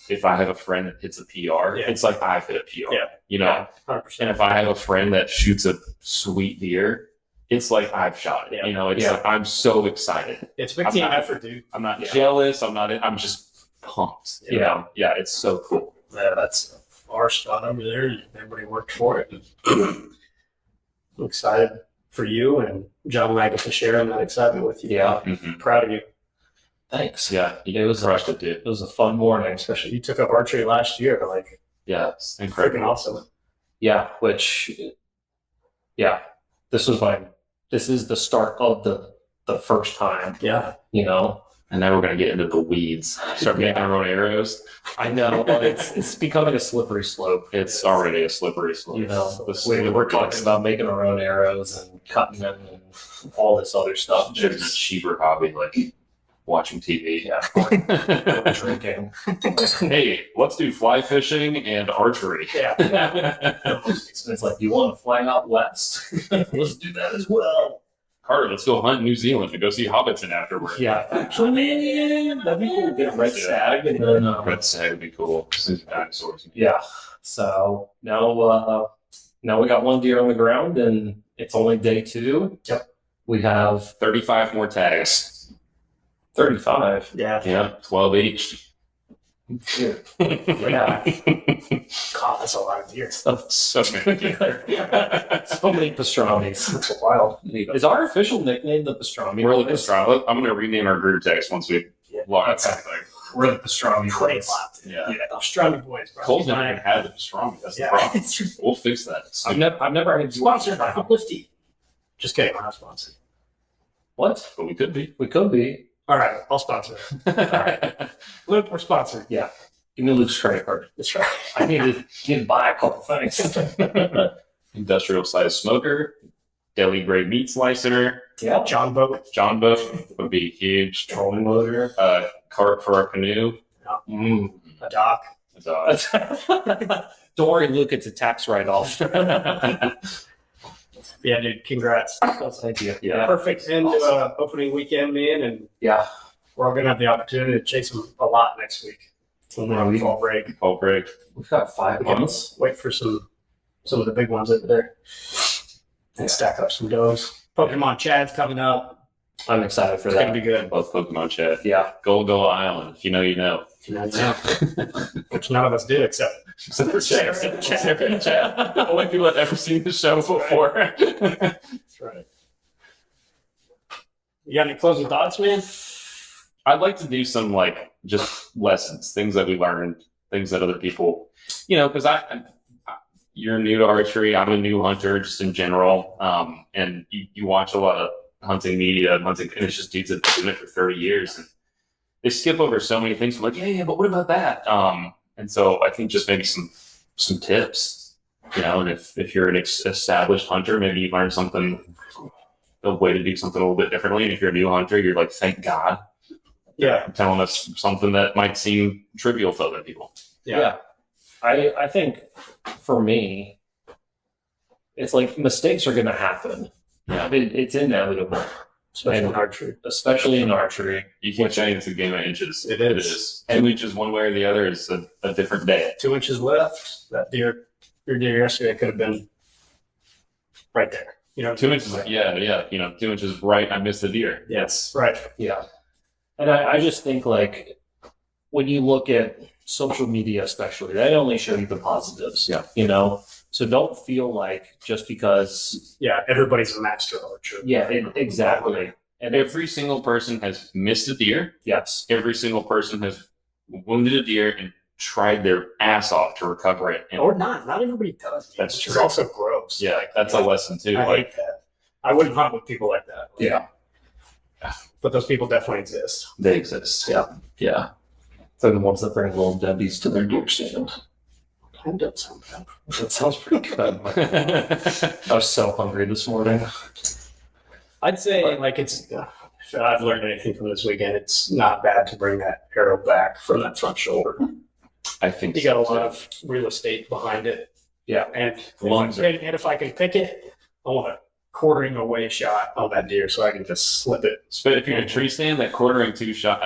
if I have a friend that hits a PR, it's like I've hit a PR. Yeah. 100%. And if I have a friend that shoots a sweet deer, it's like I've shot it. Yeah. Like I'm so excited. It's a big team effort, dude. I'm not jealous. I'm just pumped. Yeah. It's so cool. Yeah, that's our spot over there. Everybody worked for it. I'm excited for you, and John and I get to share in that excitement with you. Yeah. Mm-hmm. Proud of you. thanks. Yeah. It was crushed it, dude. It was a fun morning. Especially you took up archery last year. Yeah. It's Freaking incredible. awesome. Yeah, this is the start of the first time, Yeah. And now we're going to get into the weeds. Start making our own arrows. I know, but it's becoming a slippery slope. It's already a slippery slope. We're talking about making our own arrows and cutting them and all this other stuff. There's a cheaper hobby like watching TV. Yeah, drinking. Hey, let's do fly fishing and archery. Yeah. It's like, you want to fly out west? Let's do that as well. Carter, let's go hunt New Zealand and go see Hobbiton afterwards. Yeah, actually, man, that'd be cool. Get a red stag and then Red stag would be cool. Since dinosaurs. yeah. So now we got one deer on the ground, and it's only day 2. Yep. We have 35 more tags. 35. Yeah. Yeah, 12 each. Yeah. God, that's a lot of deer. So many deer. So many pastrami's. That's wild. Is our official nickname the pastrami? We're the pastrami. I'm going to rename our group text once we log Okay. something. we're the pastrami boys. Yeah. Yeah, pastrami boys. Bro. Cole's never even had the pastrami. That's the problem. We'll fix that. I've never had Sponsored by Uplifty. Just kidding, we're not sponsored. What? But we could be. We could be. All right, I'll sponsor it. Luke, we're sponsored. Yeah. Give me Luke's credit card. That's right. I need to buy a couple things. Industrial size smoker, deli grade meat slicer, Yeah. John boat. John boat would be huge. Trolling motor. Cart for our canoe. A dock. Don't worry, Luke. It's a tax write-off. Yeah, dude, congrats. Thank you. Yeah. Perfect end to opening weekend, man, and Yeah. we're all going to have the opportunity to chase them a lot next week. When we're on fall break. Fall break. We've got 5 months. Wait for some of the big ones over there. And stack up some does. Pokemon Chad's coming up. I'm excited for It's that. going to be good. Both Pokemon chat. Yeah. Gold Island. If you know, you know. Which none of us do except Except for Chad. Only people that ever seen the show before. That's right. You got any closing thoughts, man? I'd like to do some like just lessons, things that we learned, things that other people, because you're new to archery. I'm a new hunter, just in general. And you watch a lot of hunting media, and it's just dudes that have been doing it for 30 years, and they skip over so many things. I'm like, yeah, but what about that? And so I think just maybe some tips, and if you're an established hunter, maybe you learn something, a way to do something a little bit differently. And if you're a new hunter, you're like, thank God. Yeah. Telling us something that might seem trivial to other people. Yeah. I think for me, it's like mistakes are going to happen. Yeah. It's inevitable, Especially in archery. especially in archery. You can't say it's a game of inches. It is. 2 inches one way or the other is a different day. 2 inches left. That your deer yesterday could have been right there. 2 inches, yeah. 2 inches right, I missed the deer. Yes, right. Yeah. And I just think like when you look at social media, especially, they only show you the positives. Yeah. So don't feel like just because. Yeah, everybody's a master archer. Yeah, exactly. And Every single person has missed a deer. yes. Every single person has wounded a deer and tried their ass off to recover it. And Or not. Not everybody does. That's It's true. also gross. yeah, that's a lesson too. I Like, hate that. I wouldn't hunt with people like that. Yeah. But those people definitely exist. they exist. Yeah. Yeah. They're the ones that bring little Debbie's to their deer stand. That doesn't sound bad. That sounds pretty good. I was so hungry this morning. I'd say, like, if I've learned anything from this weekend, it's not bad to bring that arrow back from that front shoulder. I think You got a lot of real estate behind it. Yeah. And Lungs are- and if I can pick it, I want a quartering away shot on that deer so I can just slip it. But if you're in a tree stand, that quartering two shot,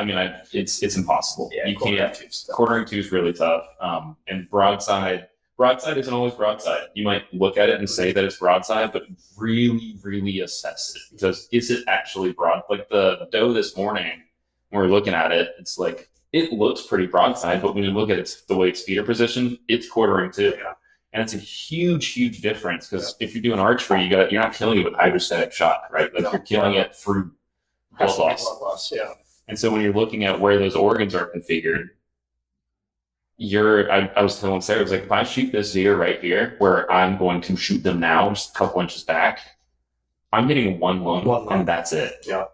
it's impossible. You can't. Quartering two is really tough. And broadside isn't always broadside. You might look at it and say that it's broadside, but really, really assess it, because is it actually broad? Like the doe this morning, when we're looking at it, it's like it looks pretty broadside, but when you look at it, the way its feet are positioned, it's quartering two. Yeah. And it's a huge, huge difference, because if you're doing archery, you're not killing it with hydrostatic shock, right? Like you're killing it through blood loss. Blood loss, yeah. And so when you're looking at where those organs are configured, I was telling Sarah, I was like, if I shoot this deer right here, where I'm going to shoot them now, just a couple inches back, I'm hitting one lung, and that's it. Yeah.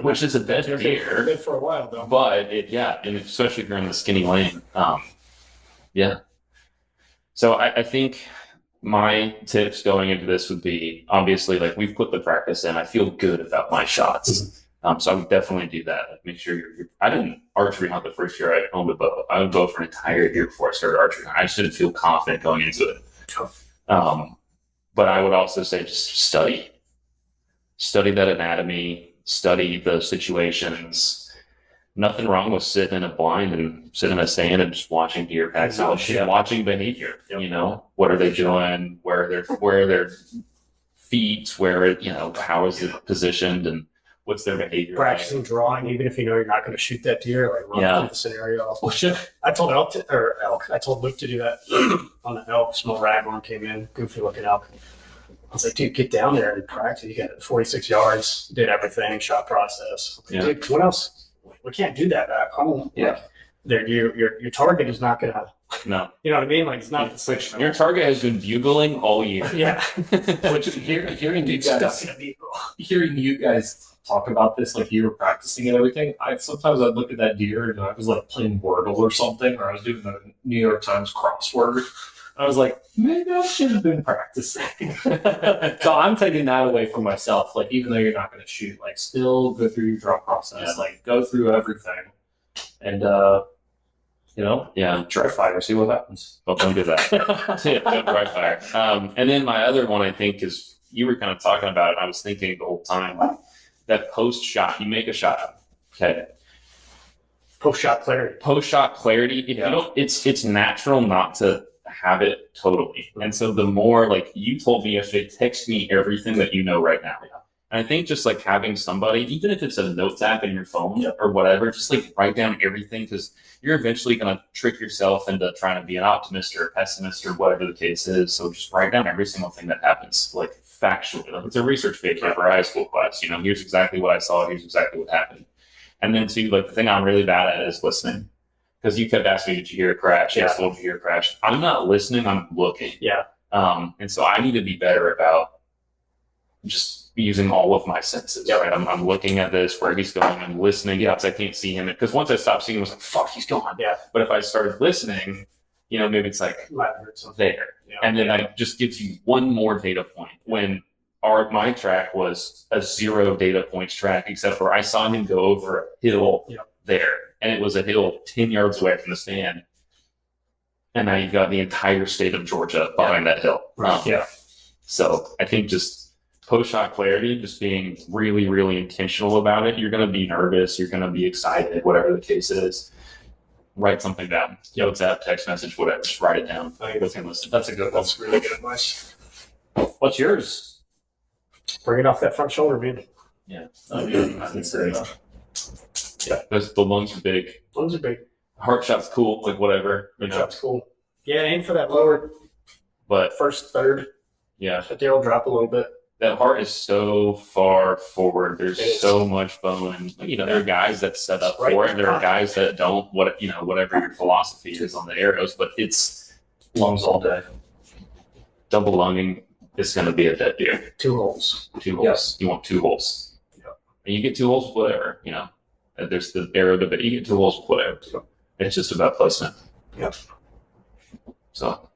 Which is a dead They're deer. good for a while, though. But and especially if you're in the skinny lane. Yeah. So I think my tips going into this would be, obviously, like, we've put the practice in. I feel good about my shots. So I would definitely do that. Like, make sure I didn't archery hunt the first year I owned a bow. I owned a bow for an entire year before I started archery hunt. I just didn't feel confident going into it. But I would also say just study that anatomy, study the situations. Nothing wrong with sitting in a blind and sitting in a stand and just watching deer packs out, watching behavior. What are they doing? Where are their feet? How is it positioned, and what's their behavior? Practicing drawing, even if you know you're not going to shoot that deer, like run through the scenario. I told I told Luke to do that on the elk. Small raghorn came in, goofy looking elk. I was like, dude, get down there and practice. You got 46 yards, did everything, shot process. Yeah. Dude, what else? We can't do that back home. Yeah. Like, your target is not gonna. No. You know what I mean? Like it's not the switch. Your target has been bugling all year. Yeah. Which hearing you It's stuck guys in a vehicle. hearing you guys talk about this, like you were practicing and everything, sometimes I'd look at that deer and I was like playing Wordle or something, or I was doing the New York Times crossword. I was like, maybe I should have been practicing. So I'm taking that away from myself. Like, even though you're not going to shoot, like, still go through your draw process, like, go through everything, and try fire, see what happens. Well, don't do that. Yeah, don't dry fire. And then my other one, I think, is you were kind of talking about it. I was thinking the whole time that post shot, you make a shot, okay. Post shot clarity. Post shot clarity. If you don't, it's natural not to have it totally. And so the more, like you told me yesterday, text me everything that you know right now. And I think just like having somebody, even if it's a notes app in your phone or whatever, just like write down everything, because you're eventually going to trick yourself into trying to be an optimist or a pessimist or whatever the case is. So just write down every single thing that happens, like factually. Like it's a research paper for a high school class. You know, here's exactly what I saw. Here's exactly what happened. And then too, like the thing I'm really bad at is listening. Because you kept asking me, did you hear a crash? Yes, did you hear a crash? I'm not listening, I'm looking. Yeah. And so I need to be better about just using all of my senses. Right? I'm looking at this, where he's going, I'm listening, because I can't see him. Because once I stopped seeing him, I was like, fuck, he's gone. Yeah. But if I started listening, you know, maybe it's like there. Yeah. And then I just gives you one more data point. When my track was a 0 data points track, except for I saw him go over a hill there. And it was a hill 10 yards away from the stand. And now you've got the entire state of Georgia behind that hill. Right. So I think just post-shot clarity, just being really, really intentional about it. You're going to be nervous. You're going to be excited, whatever the case is. Write something down. WhatsApp, text message, whatever. Just write it down. That's a good one. That's really good advice. What's yours? Bring it off that front shoulder, man. Yeah. Yeah, the lungs are big. Lungs are big. Heart shot's cool, like whatever. Heart shot's cool. Yeah, aim for that lower, but first third. Yeah, but they'll drop a little bit. That heart is so far forward. There's so much bone. You know, there are guys that set up for it. There are guys that don't. Whatever your philosophy is on the arrows, but it's lungs all day. Double lunging is going to be a dead deer. 2 holes. 2 holes. Yes. You want 2 holes. Yep. And you get 2 holes, whatever. You know. There's the arrow debate. You get 2 holes, whatever. It's just about placement. Yep. So,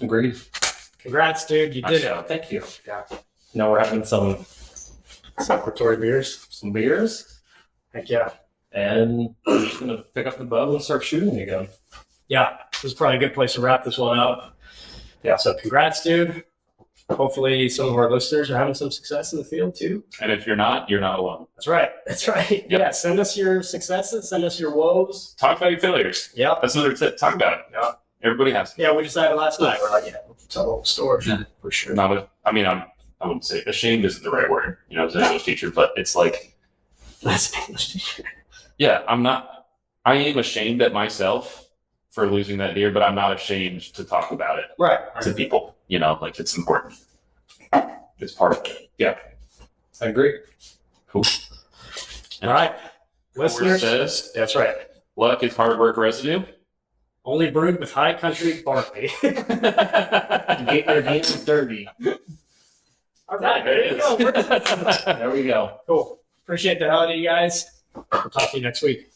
agreed. Congrats, dude. You did it. Thank you. Yeah. Now we're having some celebratory beers. Some beers. Heck yeah. And we're just going to pick up the bow and start shooting again. Yeah. This is probably a good place to wrap this one up. Yeah. So congrats, dude. Hopefully some of our listeners are having some success in the field too. And if you're not alone. That's right. That's right. Yep. Yeah. Send us your successes. Send us your woes. Talk about your failures. Yeah. That's another tip. Talk about it. Yeah. Everybody has to. Yeah. We decided last night. We're like, we'll tell the whole story for sure. I wouldn't say ashamed isn't the right word, as an English teacher, but it's like. That's an English teacher. Yeah. I am ashamed at myself for losing that deer, but I'm not ashamed to talk about it to people. Like it's important. It's part of it. Yeah. I agree. Cool. All right. Listeners. Says, that's right. Luck is hard work residue. Only brewed with high country barley. Get your hands dirty. All right. There you go. There we go. Cool. Appreciate the hell out of you guys. We'll talk to you next week.